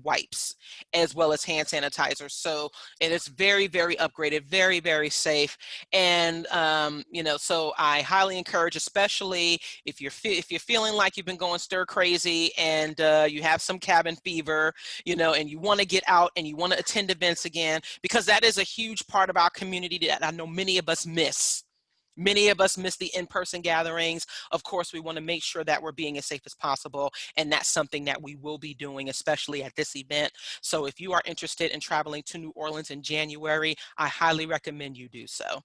wipes, as well as hand sanitizer. So, and it's very upgraded, very safe. And so I highly encourage, especially if you're feeling like you've been going stir crazy and you have some cabin fever, and you want to get out and you want to attend events again, because that is a huge part of our community that I know many of us miss. Many of us miss the in-person gatherings. Of course, we want to make sure that we're being as safe as possible, and that's something that we will be doing, especially at this event. So if you are interested in traveling to New Orleans in January, I highly recommend you do so.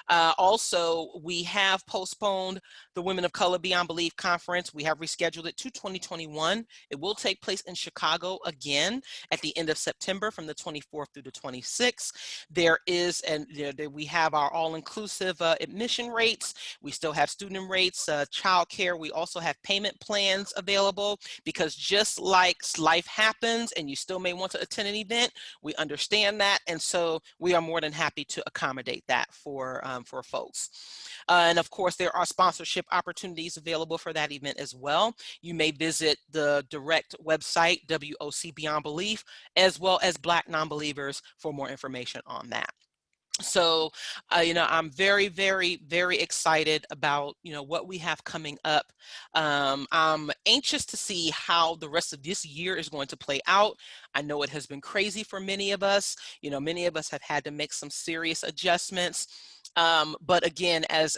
Also, we have postponed the Women of Color Beyond Belief Conference. We have rescheduled it to 2021. It will take place in Chicago again at the end of September from the 24th through the 26th. We have our all-inclusive admission rates. We still have student rates, childcare. We also have payment plans available, because just like life happens and you still may want to attend an event, we understand that. And so we are more than happy to accommodate that for folks. And of course, there are sponsorship opportunities available for that event as well. You may visit the direct website, WOC Beyond Belief, as well as Black NonBelievers for more information on that. So, I'm very excited about, what we have coming up. I'm anxious to see how the rest of this year is going to play out. I know it has been crazy for many of us. Many of us have had to make some serious adjustments. But again, as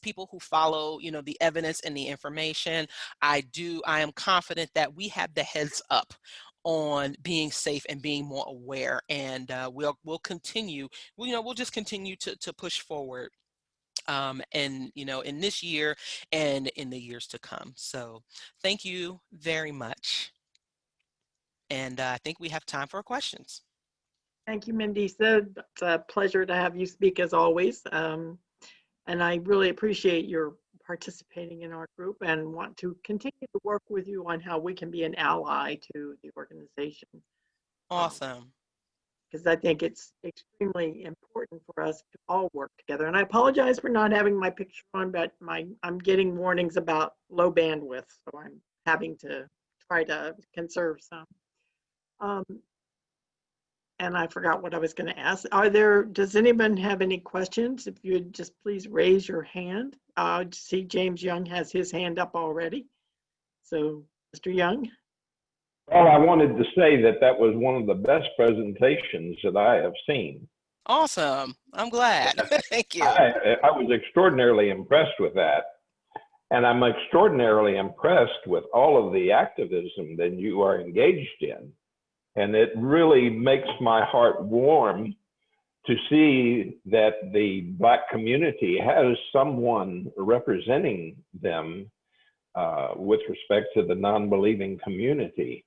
people who follow, the evidence and the information, I am confident that we have the heads up on being safe and being more aware, and we'll continue. We'll just continue to push forward, and in this year and in the years to come. So thank you very much, and I think we have time for questions. Thank you, Mandisa. It's a pleasure to have you speak as always. And I really appreciate your participating in our group and want to continue to work with you on how we can be an ally to the organization. Awesome. Because I think it's extremely important for us to all work together. And I apologize for not having my picture on, but I'm getting warnings about low bandwidth, so I'm having to try to conserve some. And I forgot what I was going to ask. Does anyone have any questions? If you would just please raise your hand. See, James Young has his hand up already. So, Mr. Young. Well, I wanted to say that that was one of the best presentations that I have seen. Awesome. I'm glad. Thank you. I was extraordinarily impressed with that. And I'm extraordinarily impressed with all of the activism that you are engaged in. And it really makes my heart warm to see that the Black community has someone representing them with respect to the non-believing community.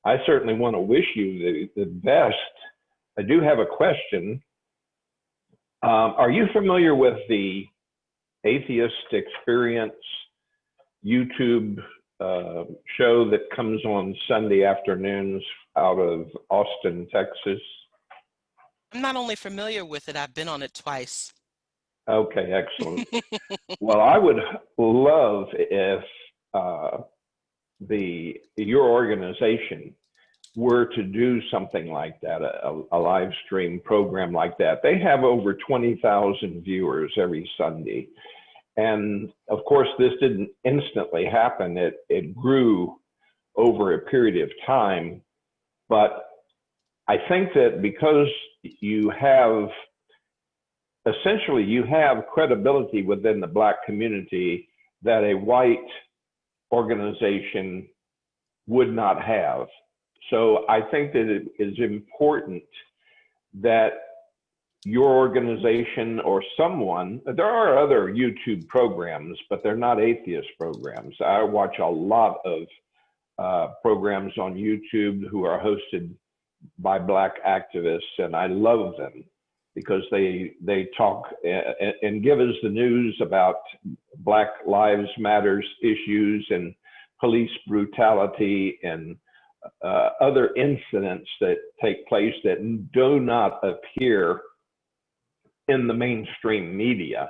I certainly want to wish you the best. I do have a question. Are you familiar with the Atheist Experience YouTube show that comes on Sunday afternoons out of Austin, Texas? I'm not only familiar with it, I've been on it twice. Okay, excellent. Well, I would love if your organization were to do something like that, a live stream program like that. They have over 20,000 viewers every Sunday. And of course, this didn't instantly happen. It grew over a period of time. But I think that because you have credibility within the Black community that a white organization would not have. So I think that it is important that your organization or someone, there are other YouTube programs, but they're not atheist programs. I watch a lot of programs on YouTube who are hosted by Black activists, and I love them because they talk and give us the news about Black Lives Matters issues and police brutality and other incidents that take place that do not appear in the mainstream media.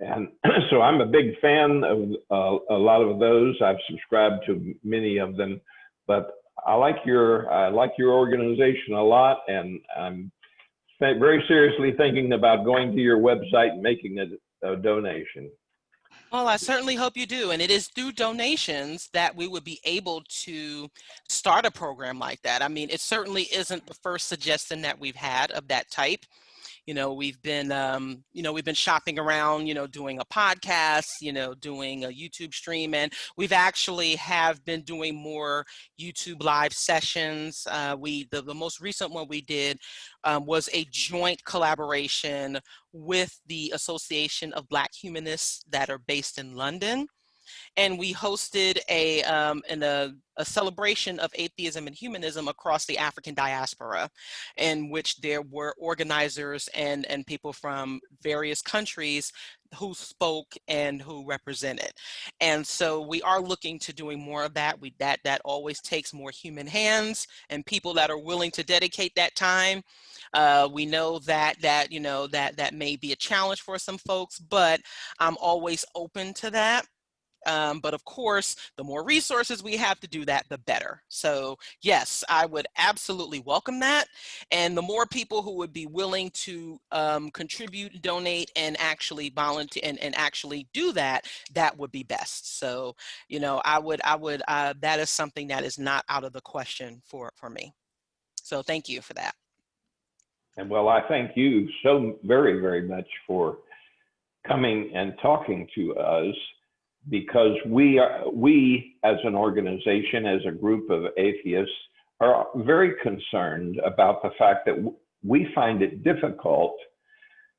And so I'm a big fan of a lot of those. I've subscribed to many of them, but I like your organization a lot, and I'm very seriously thinking about going to your website and making a donation. Well, I certainly hope you do. And it is through donations that we would be able to start a program like that. I mean, it certainly isn't the first suggestion that we've had of that type. We've been shopping around, doing a podcast, doing a YouTube stream, and we've actually have been doing more YouTube live sessions. The most recent one we did was a joint collaboration with the Association of Black Humanists that are based in London. And we hosted a celebration of atheism and humanism across the African diaspora, in which there were organizers and people from various countries who spoke and who represented. And so we are looking to doing more of that. That always takes more human hands and people that are willing to dedicate that time. We know that may be a challenge for some folks, but I'm always open to that. But of course, the more resources we have to do that, the better. So yes, I would absolutely welcome that. And the more people who would be willing to contribute, donate, and actually volunteer and actually do that, that would be best. So, that is something that is not out of the question for me. So thank you for that. And well, I thank you so very, very much for coming and talking to us, because we as an organization, as a group of atheists, are very concerned about the fact that we find it difficult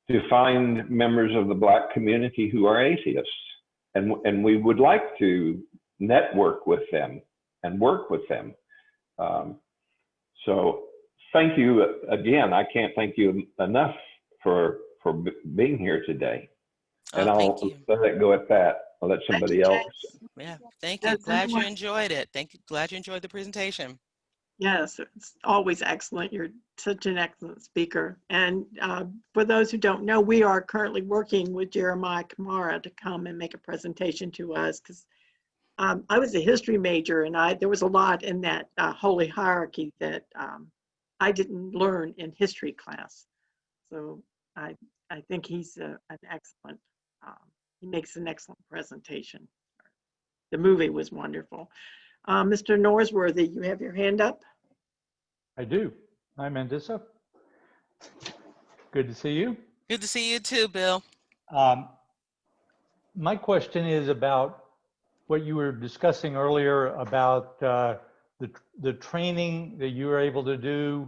to find members of the Black community who are atheists. And we would like to network with them and work with them. So thank you again. I can't thank you enough for being here today. And Oh, thank I'll you. let it go at that. I'll let Thank somebody you, else. James. Yeah, thank you. Does Glad you anyone? enjoyed it. Thank you. Glad you enjoyed the presentation. Yes, it's always excellent. You're such an excellent speaker. And for those who don't know, we are currently working with Jeremiah Kamara to come and make a presentation to us, because I was a history major, and there was a lot in that holy hierarchy that I didn't learn in history class. So I think he's an excellent, he makes an excellent presentation. The movie was wonderful. Mr. Norsworthy, you have your hand up? I do. Hi, Mandisa. Good to see you. Good to see you too, Bill. My question is about what you were discussing earlier about the training that you were able to do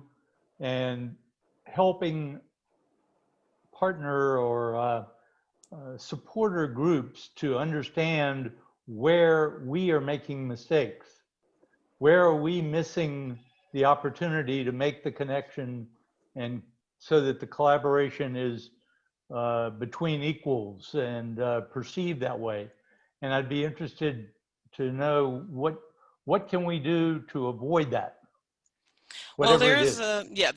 and helping partner or supporter groups to understand where we are making mistakes. Where are we missing the opportunity to make the connection, and so that the collaboration is between equals and perceived that way? And I'd be interested to know what can we do to avoid that, Well, whatever it is.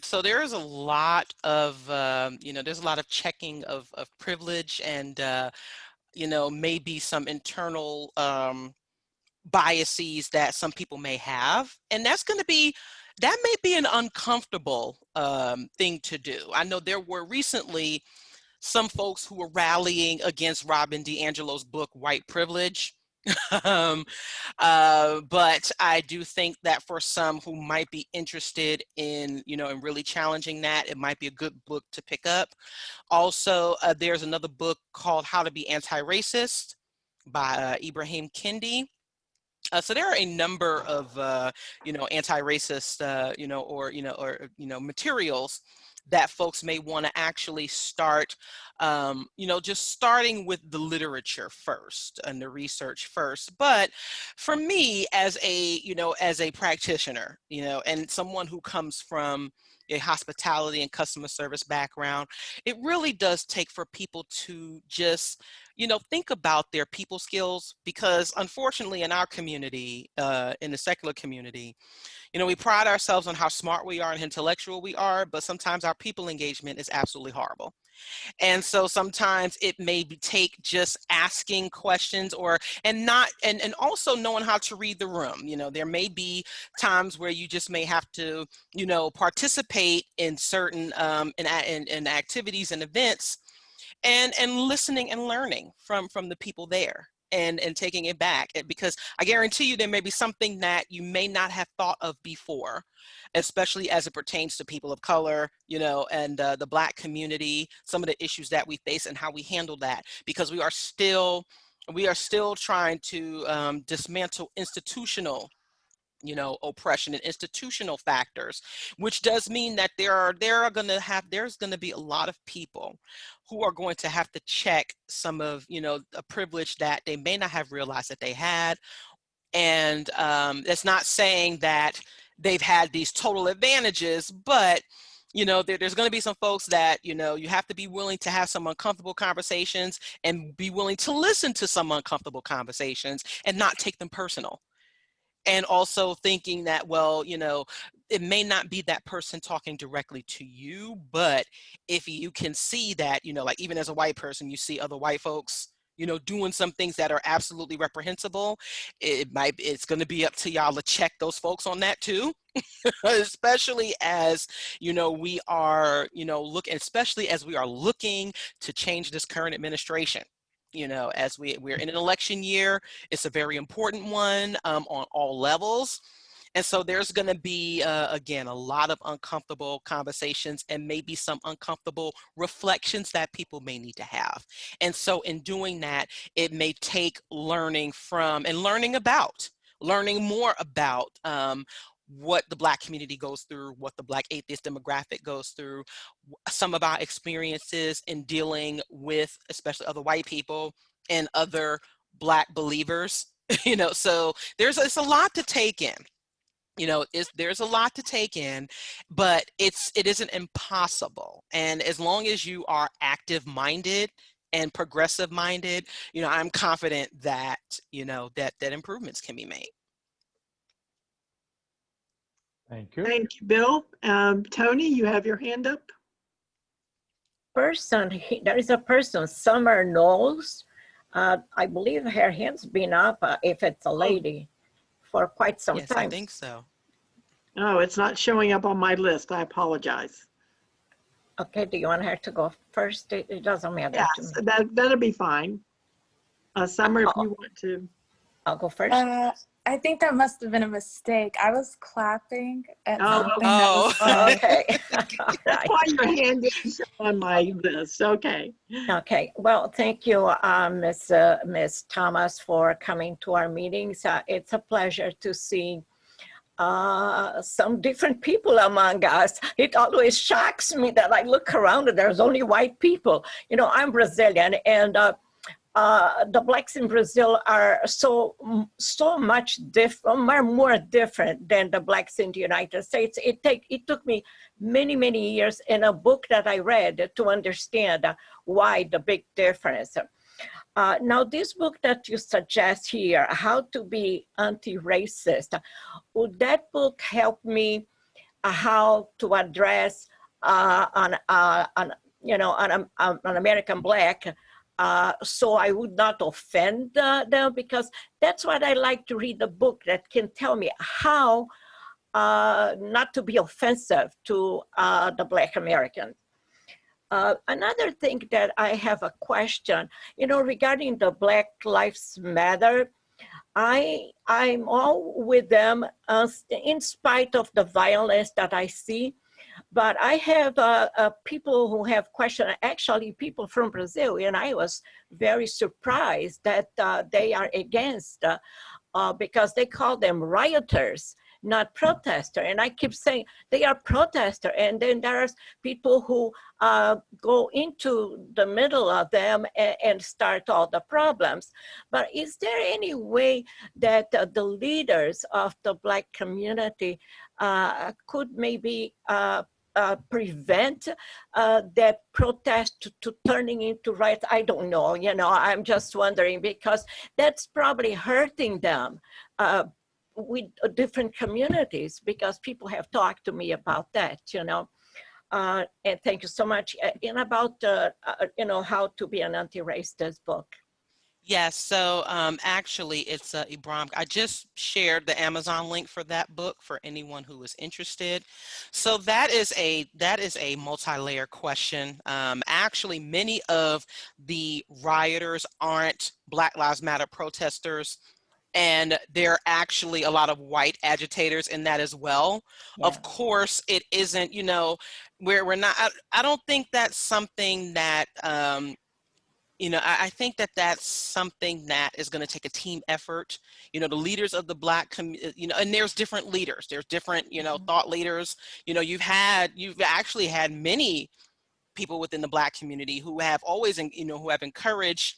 so there is a lot of, there's a lot of checking of privilege and, maybe some internal biases that some people may have. And that may be an uncomfortable thing to do. I know there were recently some folks who were rallying against Robin DiAngelo's book, White Privilege. um, but I do think that for some who might be interested in, in really challenging that, it might be a good book to pick up. Also, there's another book called How to Be Anti-Racist by Ibrahim Kendi. So there are a number of, anti-racist, materials that folks may want to actually start, just starting with the literature first and the research first. But for me, as a practitioner, and someone who comes from a hospitality and customer service background, it really does take for people to just think about their people skills, because unfortunately in our community, in the secular community, we pride ourselves on how smart we are and intellectual we are, but sometimes our people engagement is absolutely horrible. And so sometimes it may take just asking questions and also knowing how to read the room. There may be times where you just may have to, participate in certain in activities and events, and listening and learning from the people there, and taking it back, because I guarantee you there may be something that you may not have thought of before, especially as it pertains to people of color, and the Black community, some of the issues that we face and how we handle that, because we are still trying to dismantle institutional oppression and institutional factors, which does mean that there's going to be a lot of people who are going to have to check some of, a privilege that they may not have realized that they had. And it's not saying that they've had these total advantages, but there's going to be some folks that, you have to be willing to have some uncomfortable conversations and be willing to listen to some uncomfortable conversations and not take them personal. And also thinking that, well, it may not be that person talking directly to you, but if you can see that, like even as a white person, you see other white folks, doing some things that are absolutely reprehensible, it's going to be up to y'all to check those folks on that too. Especially as, we are, especially as we are looking to change this current administration. As we're in an election year, it's a very important one on all levels. And so there's going to be, again, a lot of uncomfortable conversations and maybe some uncomfortable reflections that people may need to have. And so in doing that, it may take learning more about what the Black community goes through, what the Black atheist demographic goes through, some of our experiences in dealing with, especially other white people and other Black believers. So it's a lot to take in. there's a lot to take in, but it isn't impossible. And as long as you are active minded and progressive minded, I'm confident that, that improvements can be made. Thank you. Thank you, Bill. Tony, you have your hand up. There is a person, Summer Knowles. I believe her hand's been up, if it's a lady, for quite some Yes, time. I think so. Oh, it's not showing up on my list. I apologize. Okay, do you want her to go first? It doesn't matter to Yes, me. that'll be fine. Summer, if you want to. I'll go first. I think that must have been a mistake. I was clapping at Oh, something that was said. Okay. That's why your hand didn't show on my list. Okay. Okay. Well, thank you, Ms. Thomas, for coming to our meetings. It's a pleasure to see some different people among us. It always shocks me that I look around and there's only white people. I'm Brazilian, and the blacks in Brazil are so much different, more different than the blacks in the United States. It took me many years in a book that I read to understand why the big difference. Now, this book that you suggest here, How to Be Anti-Racist, would that book help me how to address an American black, so I would not offend them? Because that's what I like to read, the book that can tell me how not to be offensive to the Black American. Another thing that I have a question, regarding the Black Lives Matter, I'm all with them in spite of the violence that I see. But I have people who have questioned, actually people from Brazil, and I was very surprised that they are against, because they call them rioters, not protester. And I keep saying they are protester. And then there's people who go into the middle of them and start all the problems. But is there any way that the leaders of the Black community could maybe prevent that protest to turning into riots? I don't know, I'm just wondering, because that's probably hurting them with different communities, because people have talked to me about that, and thank you so much. And about, How to Be an Anti-Racist book. Yes, so actually it's Ibram. I just shared the Amazon link for that book for anyone who is interested. So that is a multi-layer question. Actually, many of the rioters aren't Black Lives Matter protesters, and there are actually a lot of white agitators in that as well. Yeah. Of course, it isn't, we're not. I don't think that's something that. I think that that's something that is going to take a team effort. The leaders of the Black community, and there's different leaders. There's different, thought leaders. You've actually had many people within the Black community who have always, who have encouraged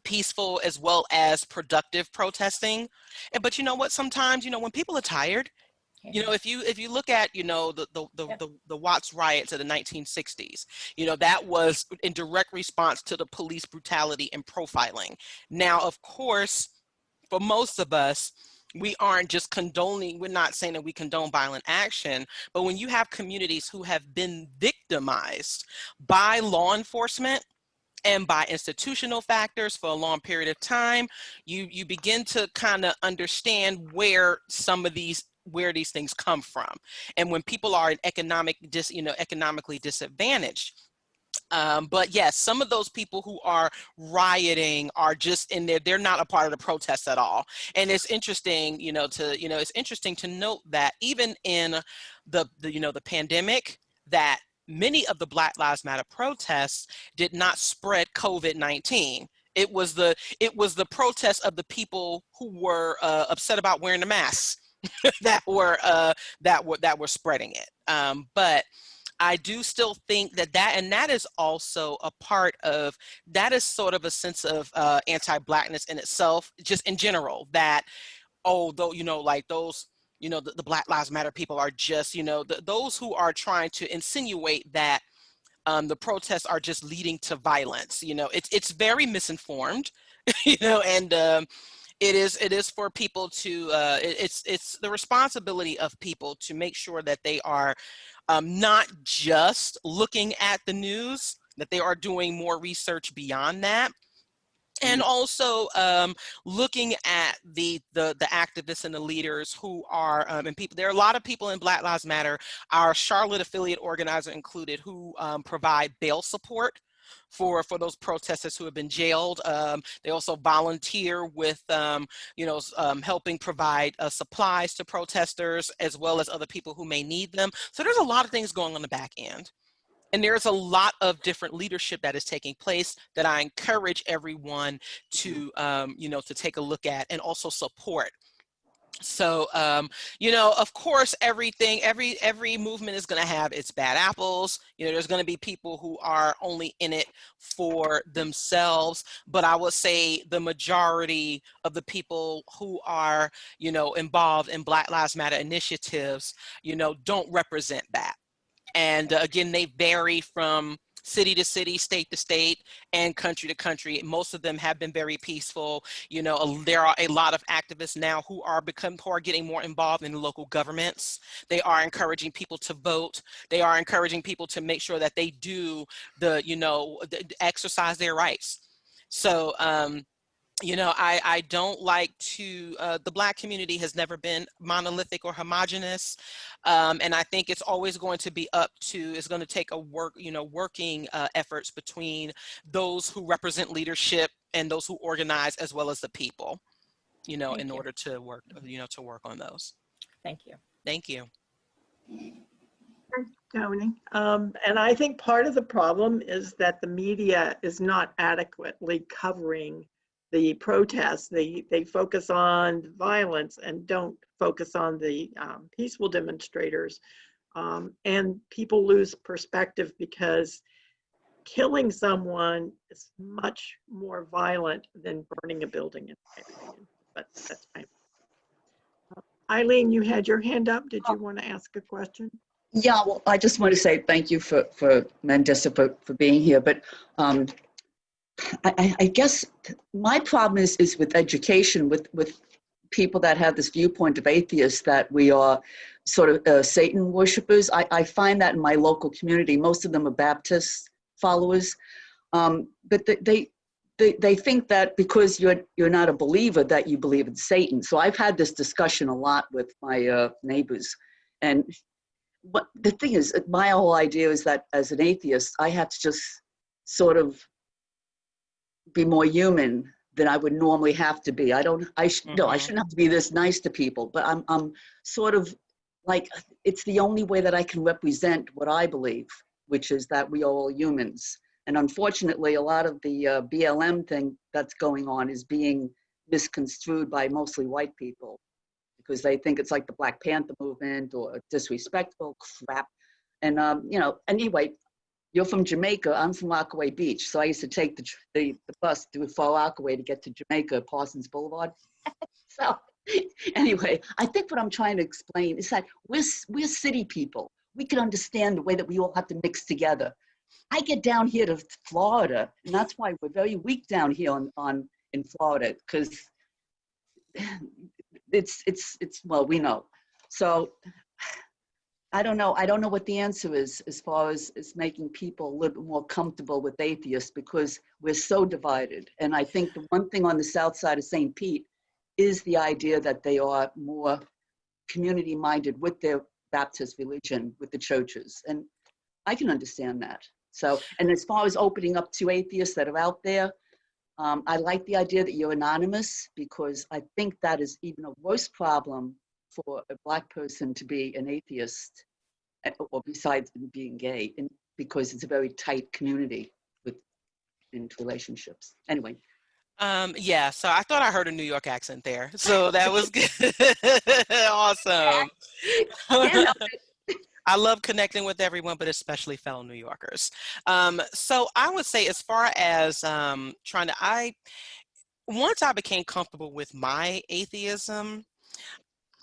peaceful as well as productive protesting. But you know what? Sometimes, when people are tired, if you look at, the Watts riots of the 1960s, that was in direct response to the police brutality and profiling. Now, of course, for most of us, we aren't just condoning, we're not saying that we condone violent action, but when you have communities who have been victimized by law enforcement and by institutional factors for a long period of time, you begin to kind of understand where these things come from. And when people are in economically disadvantaged. But yes, some of those people who are rioting are just in there. They're not a part of the protest at all. And it's interesting, it's interesting to note that even in the pandemic, that many of the Black Lives Matter protests did not spread COVID-19. It was the protest of the people who were upset about wearing the masks that were spreading it. But I do still think that is also a part of, that is sort of a sense of anti-Blackness in itself, just in general, that, like those the Black Lives Matter people are just, those who are trying to insinuate that the protests are just leading to violence. It's very misinformed, and it is for people to, it's the responsibility of people to make sure that they are not just looking at the news, that they are doing more research beyond that. And also looking at the activists and the leaders who are, and people, there are a lot of people in Black Lives Matter, our Charlotte affiliate organizer included, who provide bail support for those protesters who have been jailed. They also volunteer with, helping provide supplies to protesters, as well as other people who may need them. So there's a lot of things going on the back end. And there's a lot of different leadership that is taking place that I encourage everyone to, to take a look at and also support. So, of course, every movement is going to have its bad apples. There's going to be people who are only in it for themselves. But I would say the majority of the people who are, involved in Black Lives Matter initiatives, don't represent that. And again, they vary from city to city, state to state, and country to country. Most of them have been very peaceful. There are a lot of activists now who are getting more involved in local governments. They are encouraging people to vote. They are encouraging people to make sure that they do exercise their rights. So, I don't like to, the Black community has never been monolithic or homogenous. And I think it's always going to be it's going to take working efforts between those who represent leadership and those who organize, as well as the people, in order to work, to work on those. Thank you. Thank you. Thanks, Tony. And I think part of the problem is that the media is not adequately covering the protests. They focus on violence and don't focus on the peaceful demonstrators. And people lose perspective because killing someone is much more violent than burning a building, in my opinion. But that's fine. Eileen, you had your hand up. Did you want to ask a question? Yeah, well, I just want to say thank you for Mandisa for being here. But I guess my problem is with education, with people that have this viewpoint of atheists, that we are sort of Satan worshipers. I find that in my local community, most of them are Baptist followers, but they think that because you're not a believer that you believe in Satan. So I've had this discussion a lot with my neighbors, and what the thing is, my whole idea is that as an atheist, I have to just sort of be more human than I would normally have to be. No, I shouldn't have to be this nice to people, but I'm sort of like, it's the only way that I can represent what I believe, which is that we are all humans. And unfortunately, a lot of the BLM thing that's going on is being misconstrued by mostly white people, because they think it's like the Black Panther movement or disrespectful crap. And, anyway, you're from Jamaica, I'm from Rockaway Beach. So I used to take the bus through Far Rockaway to get to Jamaica, Parsons Boulevard. So anyway, I think what I'm trying to explain is that we're city people. We can understand the way that we all have to mix together. I get down here to Florida, and that's why we're very weak down here in Florida, because it's well, we know. So I don't know what the answer is as far as making people a little bit more comfortable with atheists, because we're so divided. And I think the one thing on the south side of St. Pete is the idea that they are more community-minded with their Baptist religion, with the churches. And I can understand that. So, and as far as opening up to atheists that are out there, I like the idea that you're anonymous, because I think that is even a worse problem for a Black person to be an atheist, or besides being gay, and because it's a very tight community in relationships. Anyway. Yeah, so I thought I heard a New York accent there. So that was good. Awesome. I love connecting with everyone, but especially fellow New Yorkers. So I would say, as far as once I became comfortable with my atheism,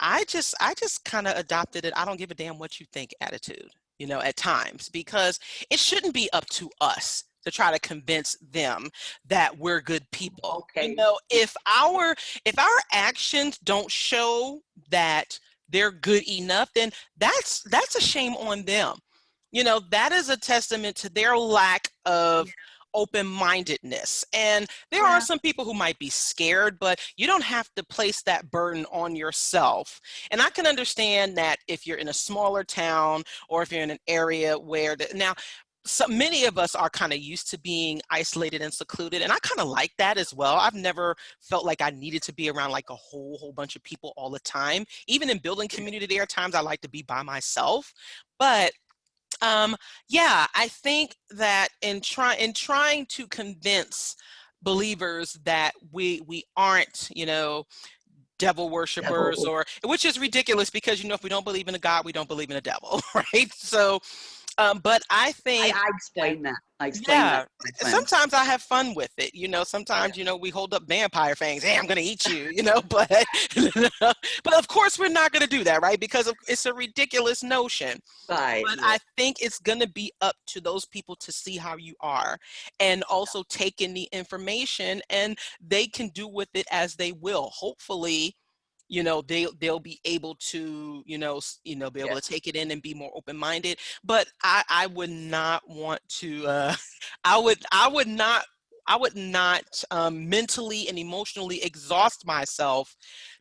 I just kind of adopted it. I don't give a damn what you think attitude, you know, at times, because it shouldn't be up to us to try to convince them that we're good people. Okay. You know, if our actions don't show that they're good enough, then that's a shame on them. You know, that is a testament to their lack of open-mindedness. And there are some people who might be scared, but you don't have to place that burden on yourself. And I can understand that if you're in a smaller town or if you're in an area where now so many of us are kind of used to being isolated and secluded, and I kind of like that as well. I've never felt like I needed to be around like a whole bunch of people all the time. Even in building community, there are times I like to be by myself. But yeah, I think that in trying to convince believers that we aren't, you know, devil worshipers, or which is ridiculous, because, you know, if we don't believe in a God, we don't believe in a devil, right? So but I think I explain that. I explain that. Sometimes I have fun with it. You know, sometimes, you know, we hold up vampire fangs. Hey, I'm going to eat you, you know, but, but of course we're not going to do that, right? Because it's a ridiculous notion. Right. But I think it's going to be up to those people to see how you are and also take in the information, and they can do with it as they will. Hopefully, you know, they'll be able to, be able to take it in and be more open-minded. But I would not want to, I would not mentally and emotionally exhaust myself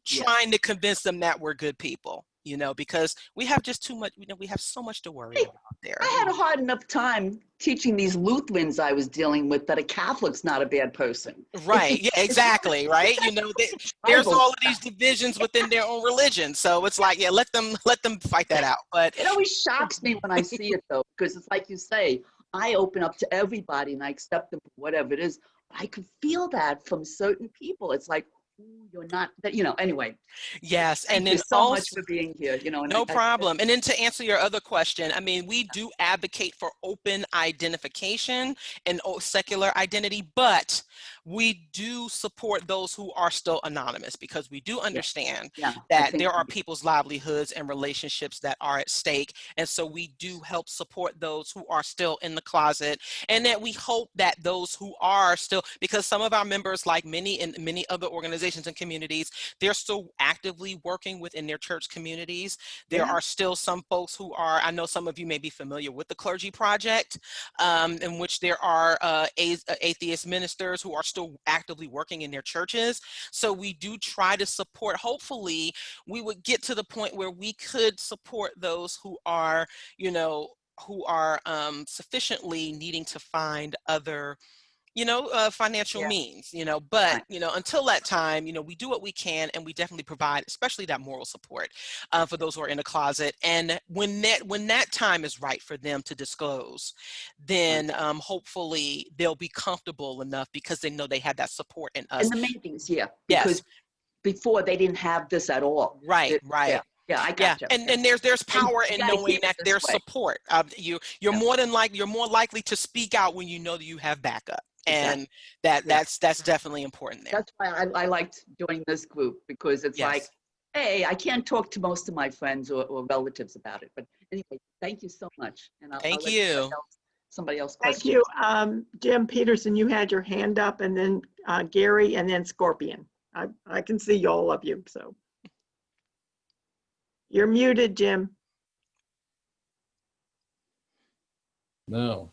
trying to convince them that we're good people, you know, because we have just too much, you know, we have so much to worry about there. I had a hard enough time teaching these Lutherans I was dealing with that a Catholic's not a bad person. Right. Yeah, exactly. Right. You know, there's all of these divisions within their own religion. So it's like, yeah, let them fight that out. But it always shocks me when I see it, though, because it's like you say, I open up to everybody and I accept them for whatever it is. I could feel that from certain people. It's like, ooh, you're not that, you know, anyway. Yes. Thank and you then so also, much for being here, you know. No problem. And then to answer your other question, I mean, we do advocate for open identification and secular identity, but we do support those who are still anonymous, because we do understand that there are people's livelihoods and relationships that are at stake. And so we do help support those who are still in the closet, and that we hope that those who are still, because some of our members, like many other organizations and communities, they're still actively working within their church communities. There are still some folks who are, I know some of you may be familiar with the Clergy Project, in which there are atheist ministers who are still actively working in their churches. So we do try to support, hopefully we would get to the point where we could support those who are, you know, sufficiently needing to find other, financial means, but, until that time, we do what we can, and we definitely provide, especially that moral support for those who are in the closet. And when that time is right for them to disclose, then hopefully they'll be comfortable enough, because they know they have that support in us. In the meetings, because before they didn't have this at all. Right. Yeah, I got you. And there's power in knowing that there's support. You're more likely to speak out when you know that you have backup. And that's definitely important there. That's why I liked joining this group, because it's like, hey, I can't talk to most of my friends or relatives about it. But anyway, thank you so much. And Thank you. Somebody else. Thank you. Jim Peterson, you had your hand up, and then Gary, and then Scorpion. I can see all of you, so. You're muted, Jim. Now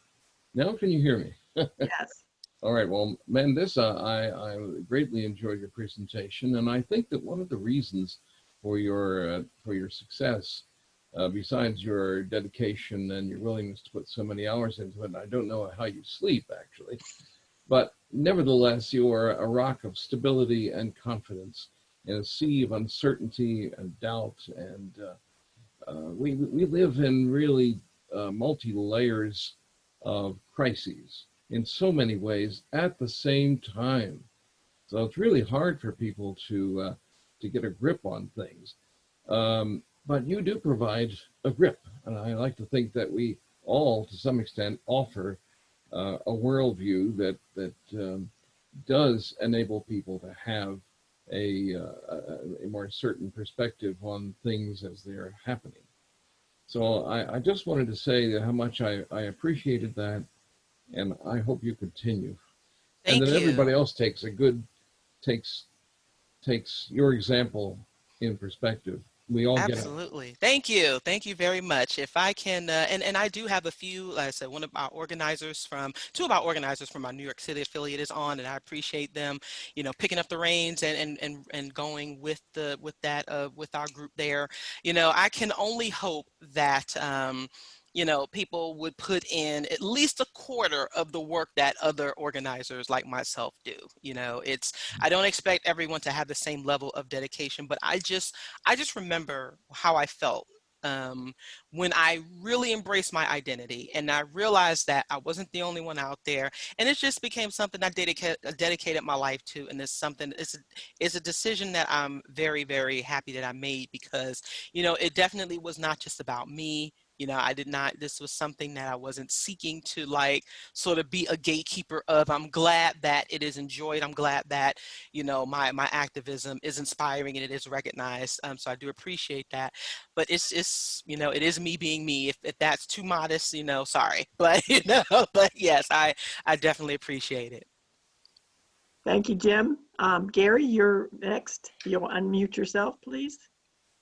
can you hear me? Yes. All right. Well, Mandisa, I greatly enjoyed your presentation, and I think that one of the reasons for your success, besides your dedication and your willingness to put so many hours into it, and I don't know how you sleep actually, but nevertheless, you are a rock of stability and confidence in a sea of uncertainty and doubt, and we live in really multi-layers of crises in so many ways at the same time. So it's really hard for people to get a grip on things. But you do provide a grip, and I like to think that we all, to some extent, offer a worldview that does enable people to have a more certain perspective on things as they're happening. So I just wanted to say how much I appreciated that, and I hope you continue. And Thank that everybody you. else takes your example in perspective. We all get it. Absolutely. Thank you. Thank you very much. If I can, and I do have a few, like I said, two of our organizers from our New York City affiliate is on, and I appreciate them, picking up the reins and going with with our group there. I can only hope that, people would put in at least a quarter of the work that other organizers like myself do. I don't expect everyone to have the same level of dedication, but I just remember how I felt when I really embraced my identity and I realized that I wasn't the only one out there, and it just became something I dedicated my life to, and it's a decision that I'm very, very happy that I made, because it definitely was not just about me. This was something that I wasn't seeking to sort of be a gatekeeper of. I'm glad that it is enjoyed. I'm glad that, my activism is inspiring and it is recognized. So I do appreciate that, but it is me being me. If that's too modest, sorry, but, but yes, I definitely appreciate it. Thank you, Jim. Gary, you're next. You'll unmute yourself, please.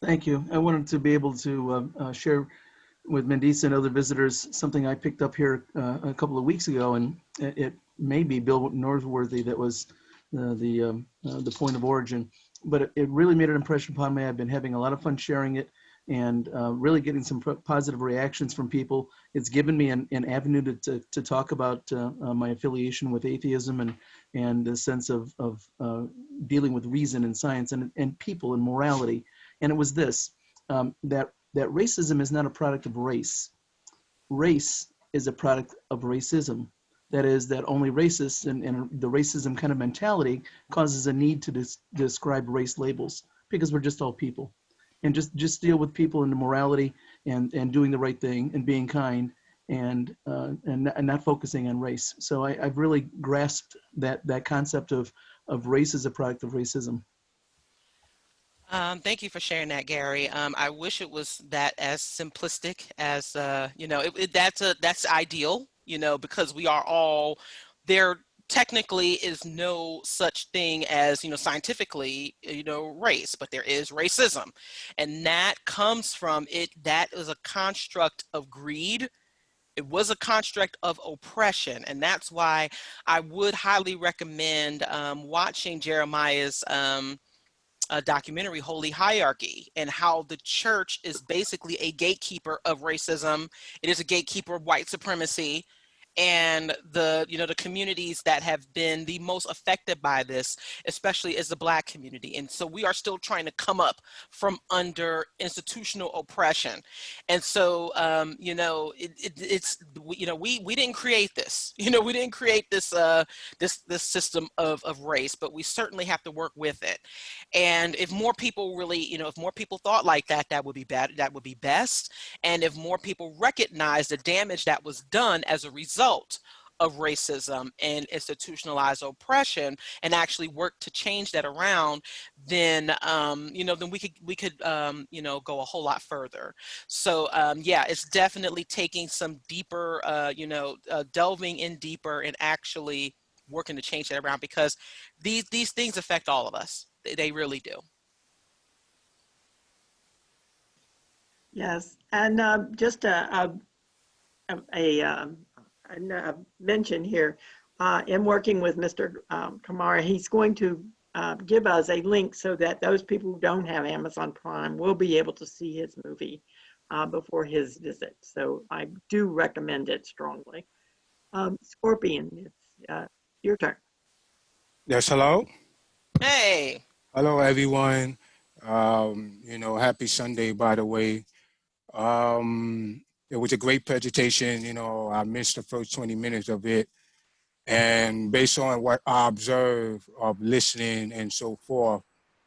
Thank you. I wanted to be able to share with Mandisa and other visitors something I picked up here a couple of weeks ago, and it may be Bill Northworthy that was the point of origin, but it really made an impression upon me. I've been having a lot of fun sharing it and really getting some positive reactions from people. It's given me an avenue to talk about my affiliation with atheism and the sense of dealing with reason and science and people and morality. And it was this, that racism is not a product of race. Race is a product of racism. That is, that only racists and the racism kind of mentality causes a need to describe race labels, because we're just all people. And just deal with people and the morality and doing the right thing and being kind and not focusing on race. So I've really grasped that concept of race as a product of racism. Thank you for sharing that, Gary. I wish it was that as simplistic as, that's ideal, because we are all there. Technically is no such thing as, scientifically, race, but there is racism. And that comes from it. That is a construct of greed. It was a construct of oppression. And that's why I would highly recommend watching Jeremiah's documentary, Holy Hierarchy, and how the church is basically a gatekeeper of racism. It is a gatekeeper of white supremacy. And the communities that have been the most affected by this, especially, is the Black community. And so we are still trying to come up from under institutional oppression. And so, we didn't create this. We didn't create this this system of race, but we certainly have to work with it. And if more people really, if more people thought like that, that would be bad. That would be best. And if more people recognize the damage that was done as a result of racism and institutionalized oppression, and actually work to change that around, then then we could go a whole lot further. So yeah, it's definitely taking some deeper, delving in deeper and actually working to change that around, because these things affect all of us. They really do. Yes, and just a mention here, in working with Mr. Kamara, he's going to give us a link so that those people who don't have Amazon Prime will be able to see his movie before his visit. So I do recommend it strongly. Scorpion, it's your turn. Yes, hello. Hey. Hello, everyone. Happy Sunday, by the way. It was a great presentation. I missed the first 20 minutes of it. And based on what I observed of listening and so forth,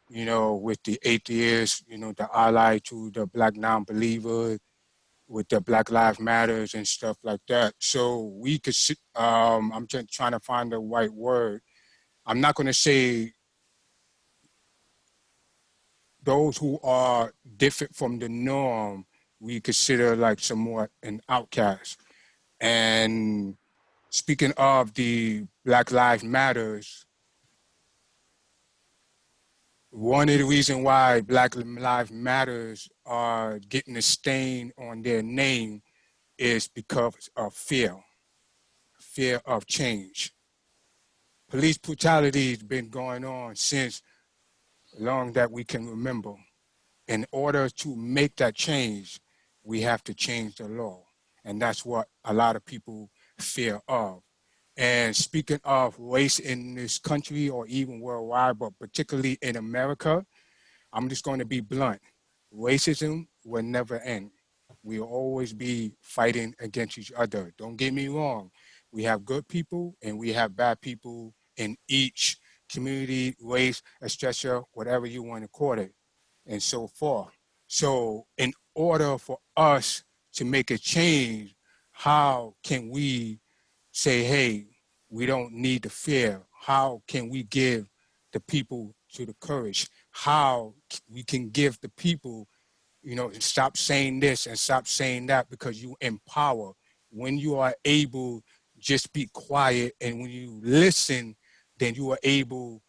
with the atheists, the ally to the Black non-believers, with the Black Lives Matters and stuff like that. So we could, I'm just trying to find the right word. I'm not going to say those who are different from the norm, we consider like somewhat an outcast. And speaking of the Black Lives Matters, one of the reasons why Black Lives Matters are getting a stain on their name is because of fear of change. Police brutality has been going on since long that we can remember. In order to make that change, we have to change the law. And that's what a lot of people fear of. And speaking of race in this country or even worldwide, but particularly in America, I'm just going to be blunt. Racism will never end. We'll always be fighting against each other. Don't get me wrong. We have good people and we have bad people in each community, race, etc., whatever you want to call it, and so forth. So in order for us to make a change, how can we say, hey, we don't need the fear? How can we give the people to the courage? How we can give the people, stop saying this and stop saying that, because you empower. When you are able, just be quiet, and when you listen, then you are able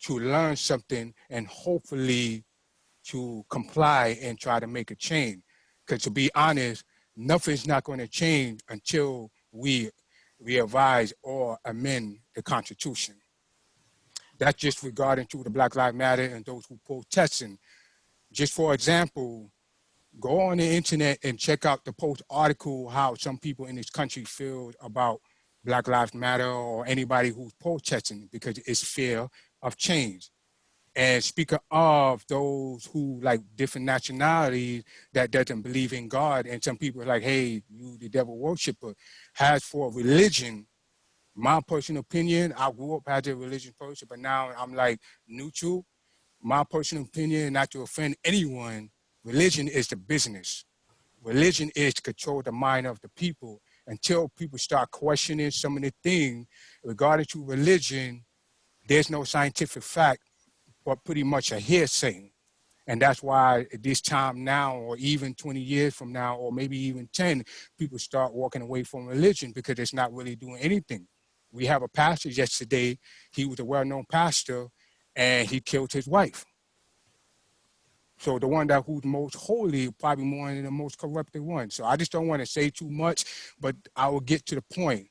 to learn something and hopefully to comply and try to make a change. Because to be honest, nothing's not going to change until we revise or amend the Constitution. That's just regarding to the Black Lives Matter and those who protesting. Just for example, go on the internet and check out the Post article how some people in this country feel about Black Lives Matter or anybody who's protesting, because it's fear of change. And speaking of those who like different nationalities that doesn't believe in God, and some people are like, hey, you the devil worshiper. As for religion, my personal opinion, I grew up as a religious person, but now I'm like neutral. My personal opinion, not to offend anyone, religion is the business. Religion is to control the mind of the people. Until people start questioning some of the things regarding to religion, there's no scientific fact, but pretty much a hearsay. And that's why at this time now, or even 20 years from now, or maybe even 10, people start walking away from religion because it's not really doing anything. We have a pastor yesterday, he was a well-known pastor, and he killed his wife. So the one that who's most holy, probably more than the most corrupted one. So I just don't want to say too much, but I will get to the point.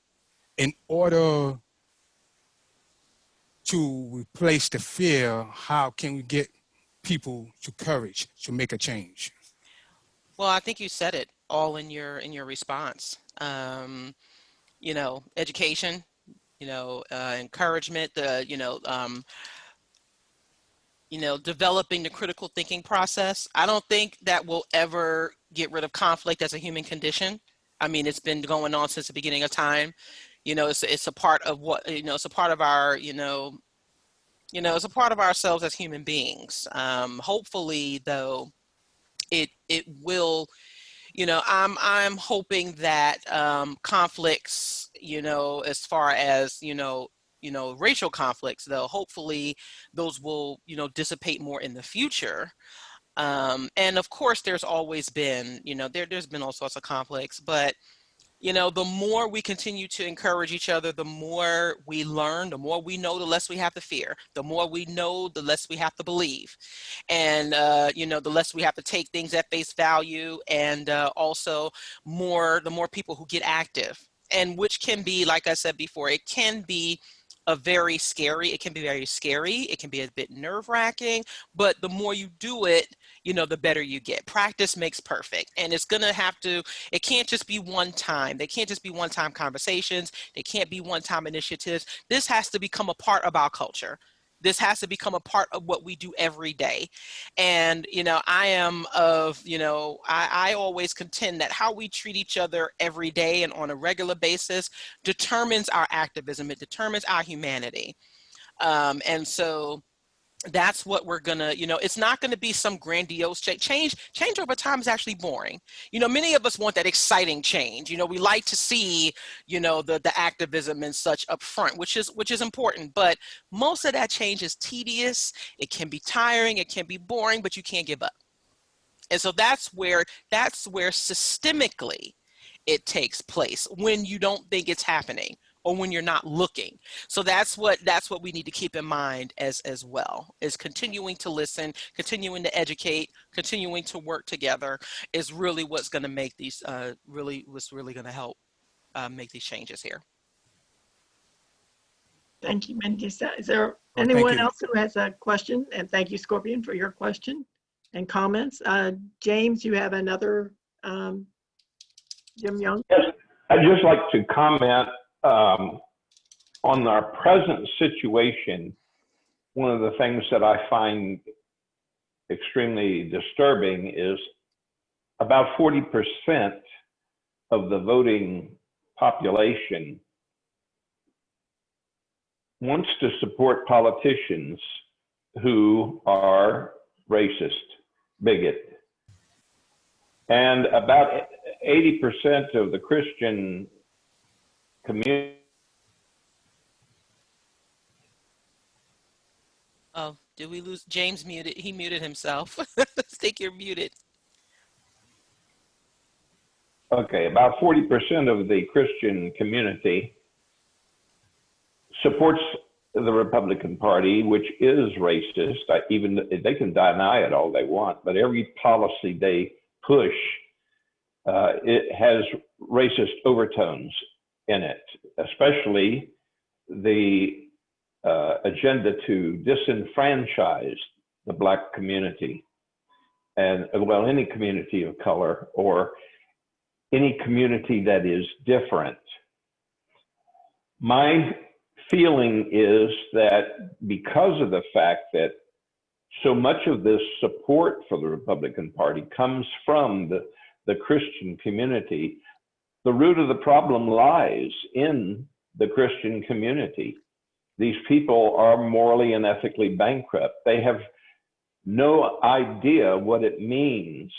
In order to replace the fear, how can we get people to courage to make a change? Well, I think you said it all in your response. Education, encouragement, developing the critical thinking process. I don't think that we'll ever get rid of conflict as a human condition. I mean, it's been going on since the beginning of time. It's a part of what, it's a part of our, it's a part of ourselves as human beings. Hopefully, though, it will, I'm hoping that conflicts, as far as, racial conflicts, though, hopefully those will, dissipate more in the future. And of course, there's always been, there's been all sorts of conflicts, but the more we continue to encourage each other, the more we learn, the more we know, the less we have to fear. The more we know, the less we have to believe. And, the less we have to take things at face value, and also the more people who get active. And which can be, like I said before, it can be very scary. It can be very scary. It can be a bit nerve-wracking, but the more you do it, the better you get. Practice makes perfect. And it's going to it can't just be one time. They can't just be one-time conversations. They can't be one-time initiatives. This has to become a part of our culture. This has to become a part of what we do every day. And, I always contend that how we treat each other every day and on a regular basis determines our activism. It determines our humanity. And so, that's what we're gonna, it's not gonna be some grandiose change. Change over time is actually boring. Many of us want that exciting change. We like to see, the activism and such up front, which is important. But most of that change is tedious. It can be tiring. It can be boring, but you can't give up. And so that's where systemically it takes place, when you don't think it's happening or when you're not looking. So that's what we need to keep in mind as well, is continuing to listen, continuing to educate, continuing to work together is really what's going to make these what's really going to help make these changes here. Thank you, Mandisa. Is there Well, anyone else who has a question? And thank you, Scorpion, for your question and comments. James, you have another, Jim Young? Yes, I'd just like to comment on our present situation. One of the things that I find extremely disturbing is about 40% of the voting population wants to support politicians who are racist, bigot. And about 80% of the Christian community. Oh, did we lose James? Muted. He muted himself. Think you're muted. Okay, about 40% of the Christian community supports the Republican Party, which is racist. Even they can deny it all they want, but every policy they push, it has racist overtones in it, especially the agenda to disenfranchise the Black community and, well, any community of color or any community that is different. My feeling is that because of the fact that so much of this support for the Republican Party comes from the Christian community, the root of the problem lies in the Christian community. These people are morally and ethically bankrupt. They have no idea what it means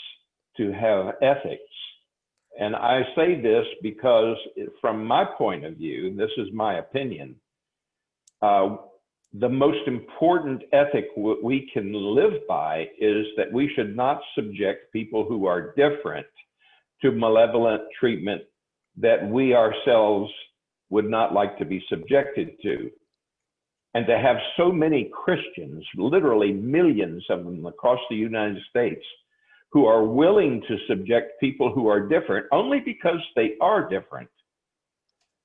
to have ethics. And I say this because from my point of view, this is my opinion, the most important ethic we can live by is that we should not subject people who are different to malevolent treatment that we ourselves would not like to be subjected to. And to have so many Christians, literally millions of them across the United States, who are willing to subject people who are different only because they are different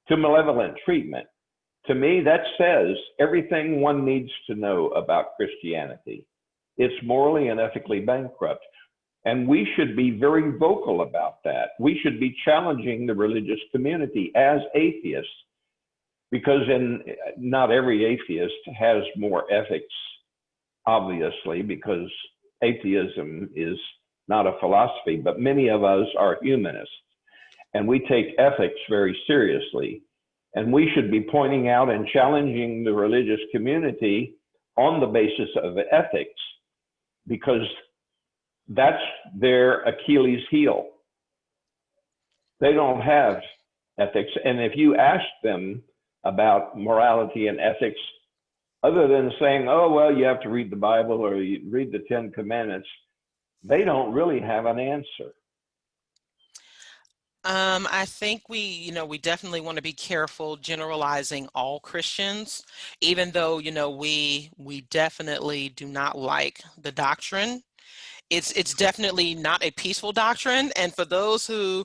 to malevolent treatment. To me, that says everything one needs to know about Christianity. It's morally and ethically bankrupt. And we should be very vocal about that. We should be challenging the religious community as atheists, because not every atheist has more ethics, obviously, because atheism is not a philosophy, but many of us are humanists, and we take ethics very seriously. And we should be pointing out and challenging the religious community on the basis of ethics, because that's their Achilles heel. They don't have ethics. And if you ask them about morality and ethics, other than saying, oh, well, you have to read the Bible or you read the 10 Commandments, they don't really have an answer. I think we definitely want to be careful generalizing all Christians, even though, we definitely do not like the doctrine. It's definitely not a peaceful doctrine. And for those who,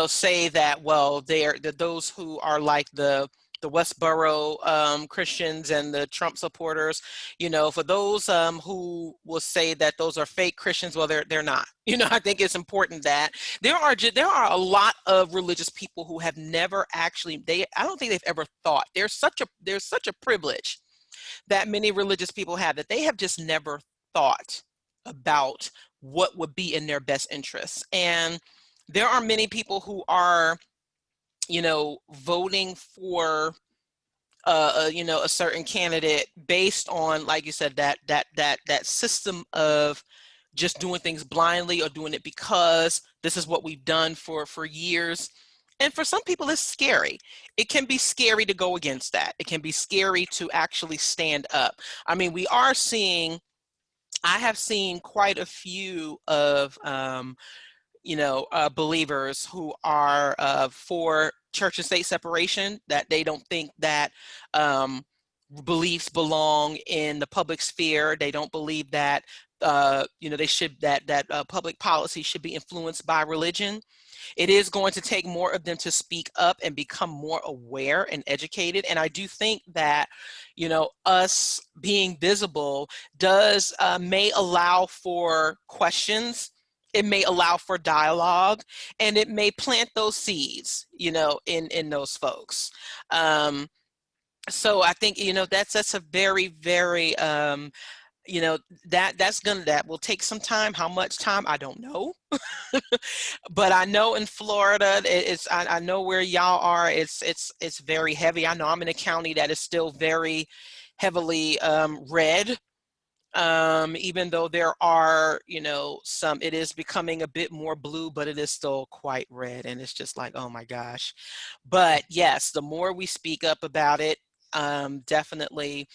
say that, well, those who are like the Westboro Christians and the Trump supporters, for those who will say that those are fake Christians, well, they're not. I think it's important that there are a lot of religious people who have never actually, I don't think they've ever thought. There's such a privilege that many religious people have, that they have just never thought about what would be in their best interests. And there are many people who are, voting for you know, a certain candidate based on, like you said, that system of just doing things blindly or doing it because this is what we've done for years. And for some people, it's scary. It can be scary to go against that. It can be scary to actually stand up. I mean, I have seen quite a few of, you know, believers who are for church and state separation, that they don't think that beliefs belong in the public sphere. They don't believe that, you know, they should, that public policy should be influenced by religion. It is going to take more of them to speak up and become more aware and educated. And I do think that, you know, us being visible does may allow for questions. It may allow for dialogue, and it may plant those seeds, you know, in those folks. So I think, you know, that's a very, very, you know, that will take some time. How much time? I don't know. But I know in Florida, I know where y'all are. It's very heavy. I know I'm in a county that is still very heavily red. Even though there are, you know, it is becoming a bit more blue, but it is still quite red. And it's just like, oh my gosh. But yes, the more we speak up about it, definitely,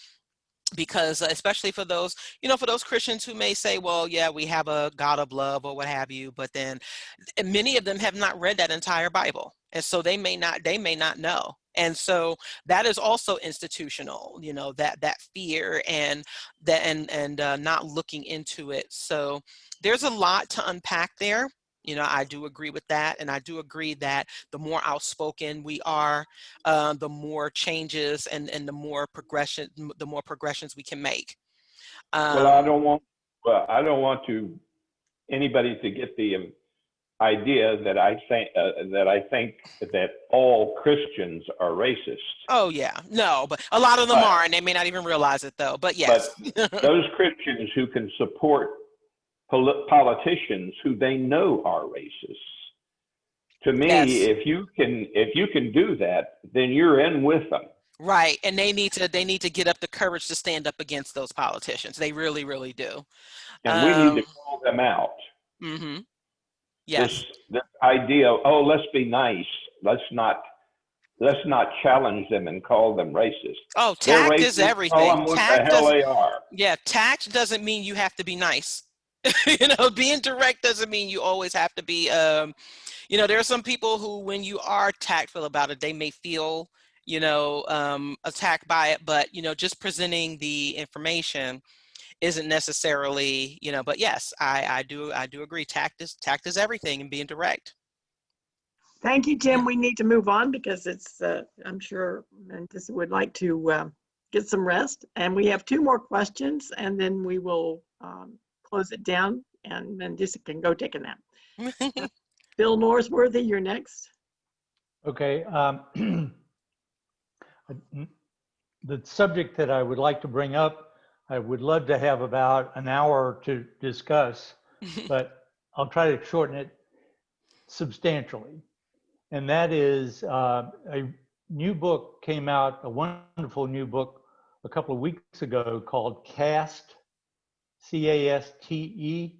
because especially for those, you know, for those Christians who may say, well, yeah, we have a God of love or what have you, but then many of them have not read that entire Bible. And so they may not know. And so that is also institutional, you know, that fear and not looking into it. So there's a lot to unpack there. You know, I do agree with that. And I do agree that the more outspoken we are, the more changes and the more progressions we can make. Well, I don't want anybody to get the idea that I think that all Christians are racist. Oh yeah, no, but a lot of them are, and they may not even realize it though. But yes, but those Christians who can support politicians who they know are racist. To me, yes. if you can do that, then you're in with them. Right, and they need to get up the courage to stand up against those politicians. They really, really do. And we need to call them out. Mm-hmm. Yes. This idea of, oh, let's be nice. Let's not challenge them and call them racist. Oh, tact is everything. Call them what the hell they are. Yeah, tact doesn't mean you have to be nice. You know, being direct doesn't mean you always have to be. You know, there are some people who, when you are tactful about it, they may feel, you know, attacked by it. But you know, just presenting the information isn't necessarily, you know. But yes, I do agree. Tact is everything, and being direct. Thank you, Tim. We need to move on because it's, I'm sure Mandisa would like to get some rest. And we have 2 more questions, and then we will close it down, and Mandisa can go take a nap. Bill Norsworthy, you're next. Okay. The subject that I would like to bring up, I would love to have about an hour to discuss, but I'll try to shorten it substantially. And that is a new book came out, a wonderful new book a couple of weeks ago called Caste, C-A-S-T-E,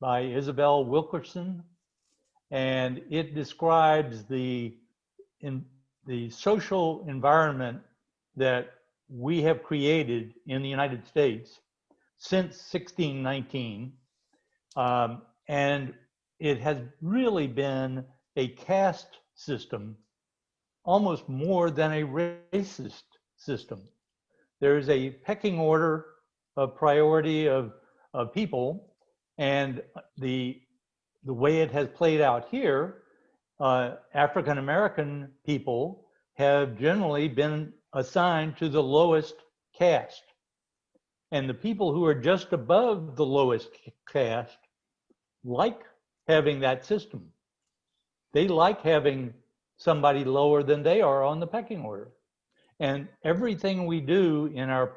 by Isabel Wilkerson. And it describes the social environment that we have created in the United States since 1619. And it has really been a caste system almost more than a racist system. There is a pecking order of priority of people, and the way it has played out here, African American people have generally been assigned to the lowest caste. And the people who are just above the lowest caste like having that system. They like having somebody lower than they are on the pecking order. And everything we do in our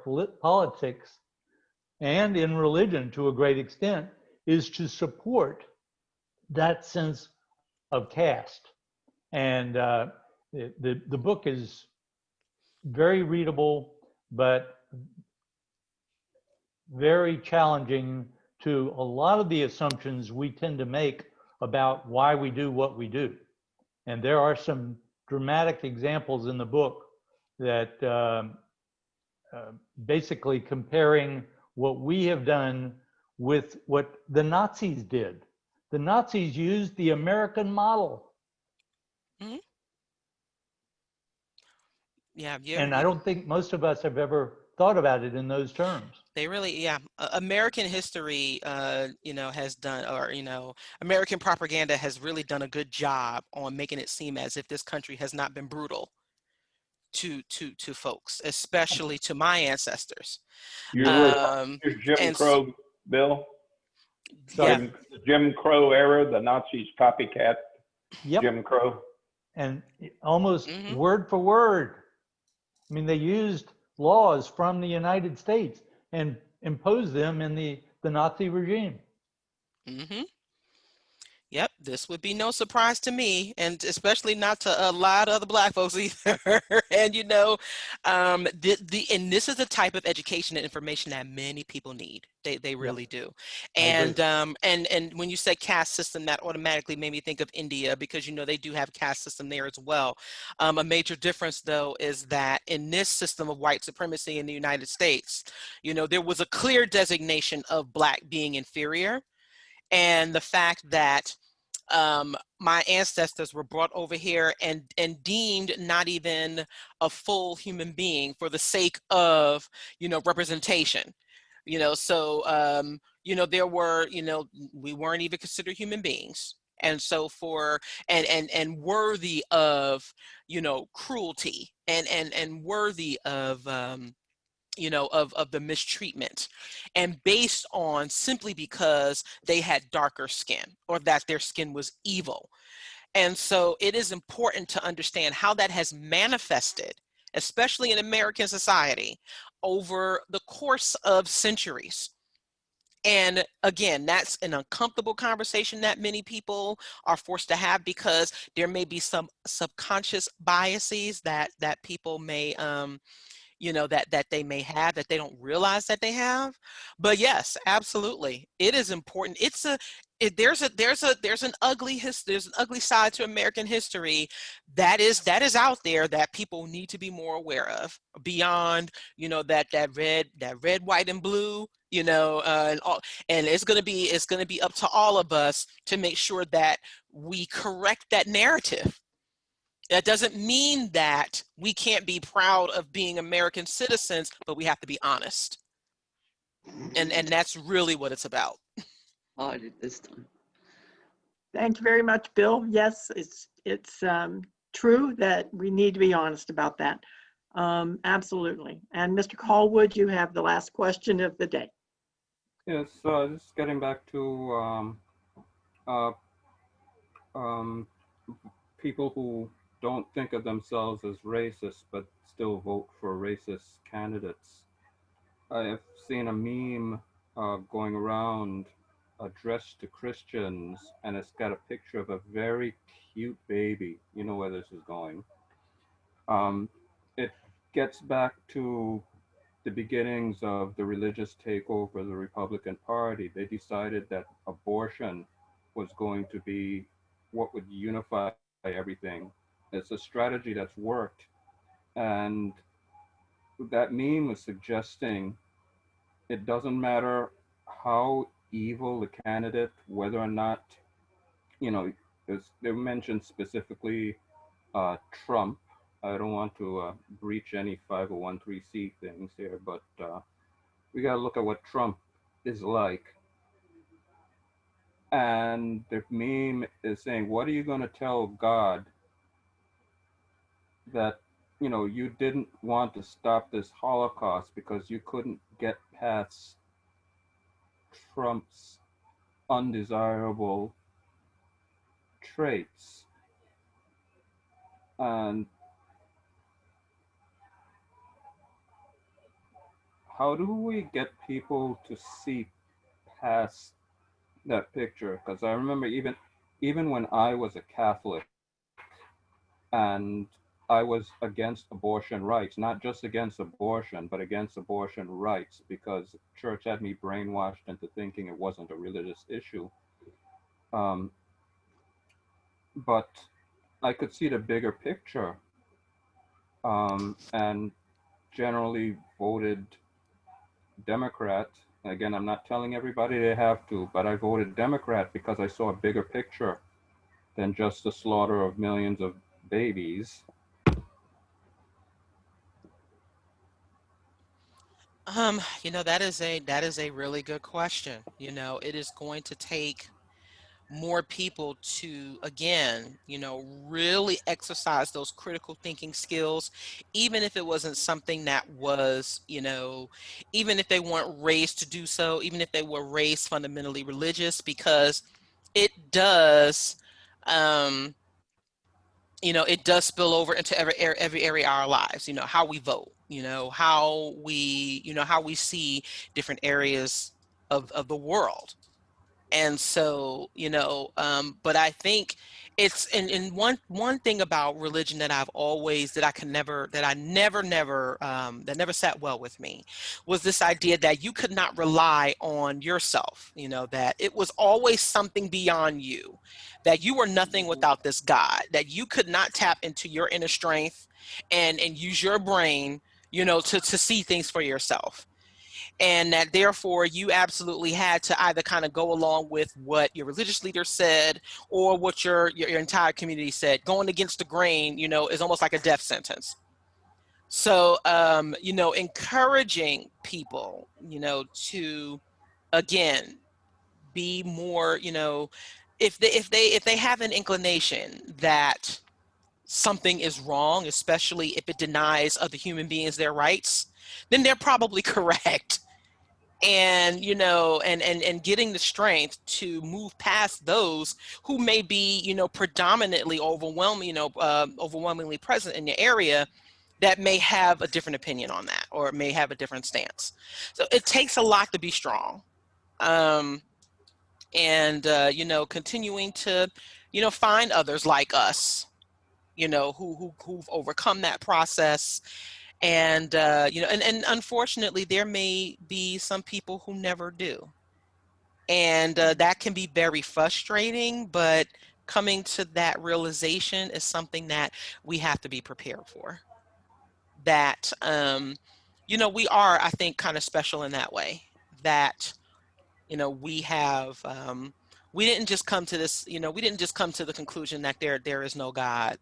politics and in religion to a great extent is to support that sense of caste. And the book is very readable, but very challenging to a lot of the assumptions we tend to make about why we do what we do. And there are some dramatic examples in the book that basically comparing what we have done with what the Nazis did. The Nazis used the American model. Mm-hmm. Yeah, And I don't think most of us have ever thought about it in those terms. they really, yeah. American history, you know, has done, or, you know, American propaganda has really done a good job on making it seem as if this country has not been brutal to folks, especially to my ancestors. You're Um, referring to Jim and s- Crow, Bill? Sorry? yeah, Jim Crow era, the Nazis copycat Yep. Jim Crow. And almost hmm word for word. I mean, they used laws from the United States and imposed them in the Nazi regime. hmm Yep, this would be no surprise to me, and especially not to a lot of other Black folks either. And you know, and this is the type of education and information that many people need. They Yep, really do. I agree. And when you say caste system, that automatically made me think of India, because you know they do have a caste system there as well. A major difference though is that in this system of white supremacy in the United States, you know, there was a clear designation of Black being inferior. And the fact that my ancestors were brought over here and deemed not even a full human being for the sake of, you know, representation. You know, so you know, there were, you know, we weren't even considered human beings. And so for and worthy of, you know, cruelty and worthy of you know, of the mistreatment, and based on simply because they had darker skin or that their skin was evil. And so it is important to understand how that has manifested, especially in American society, over the course of centuries. And again, that's an uncomfortable conversation that many people are forced to have, because there may be some subconscious biases that people may you know, that they may have, that they don't realize that they have. But yes, absolutely, it is important. There's an ugly there's an ugly side to American history that is out there that people need to be more aware of, beyond, you know, that red, white, and blue, you know, and all. And it's gonna be up to all of us to make sure that we correct that narrative. That doesn't mean that we can't be proud of being American citizens, but we have to be honest. And that's really what it's about. Hard at this time. Thank you very much, Bill. Yes, it's true that we need to be honest about that. Absolutely. And Mr. Callwood, you have the last question of the day. Yes, just getting back to uh, um, people who don't think of themselves as racist but still vote for racist candidates. I have seen a meme going around addressed to Christians, and it's got a picture of a very cute baby. You know where this is going. It gets back to the beginnings of the religious takeover of the Republican Party. They decided that abortion was going to be what would unify everything. It's a strategy that's worked. And that meme was suggesting it doesn't matter how evil the candidate, whether or not, you know, they mentioned specifically Trump. I don't want to breach any 501(c) things here, but we got to look at what Trump is like. And the meme is saying, what are you going to tell God that, you know, you didn't want to stop this Holocaust because you couldn't get past Trump's undesirable traits? And how do we get people to see past that picture? Because I remember even when I was a Catholic, and I was against abortion rights, not just against abortion, but against abortion rights, because church had me brainwashed into thinking it wasn't a religious issue. But I could see the bigger picture, and generally voted Democrat. Again, I'm not telling everybody they have to, but I voted Democrat because I saw a bigger picture than just the slaughter of millions of babies. That is a really good question. It is going to take more people to, again, really exercise those critical thinking skills, even if it wasn't something that was, even if they weren't raised to do so, even if they were raised fundamentally religious, because it does, um, it does spill over into every area of our lives, how we vote, how we see different areas of the world. And so, but I think it's, and one thing about religion that I've always, that I that never sat well with me, was this idea that you could not rely on yourself, that it was always something beyond you, that you were nothing without this God, that you could not tap into your inner strength and use your brain, to see things for yourself. And that therefore you absolutely had to either kind of go along with what your religious leader said or what your entire community said. Going against the grain, is almost like a death sentence. So, encouraging people, to, again, be more, if they have an inclination that something is wrong, especially if it denies other human beings their rights, then they're probably correct. And and getting the strength to move past those who may be predominantly overwhelmingly present in your area, that may have a different opinion on that, or may have a different stance. So it takes a lot to be strong. And continuing to find others like us, who've overcome that process. And and unfortunately there may be some people who never do, and that can be very frustrating, but coming to that realization is something that we have to be prepared for. That we are, I think, kind of special in that way, that we have we didn't just come to this, we didn't just come to the conclusion that there is no God,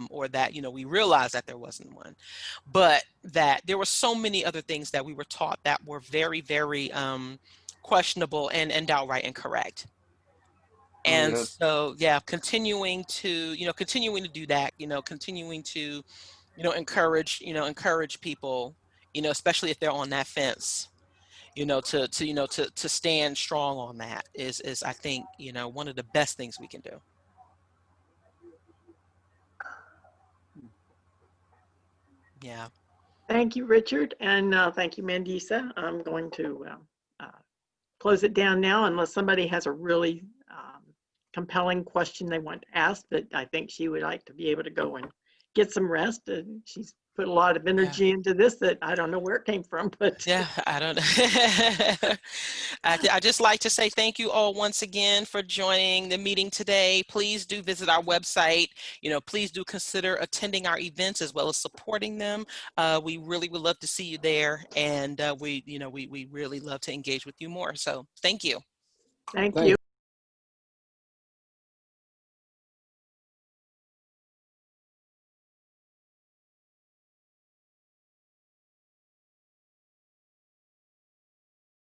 or that we realized that there wasn't one, but that there were so many other things that we were taught that were very, very questionable and outright incorrect. And Yeah, so, yeah, continuing to do that, continuing to encourage people, especially if they're on that fence, to stand strong on that is I think, one of the best things we can do. Yeah. Thank you, Richard, and thank you, Mandisa. I'm going to close it down now unless somebody has a really compelling question they want asked, but I think she would like to be able to go and get some rest. And she's put a lot of energy into this that I don't know where it came from, but Yeah, I don't know. I just like to say thank you all once again for joining the meeting today. Please do visit our website. Please do consider attending our events as well as supporting them. We really would love to see you there, and we really love to engage with you more. So thank you. thank Thank you.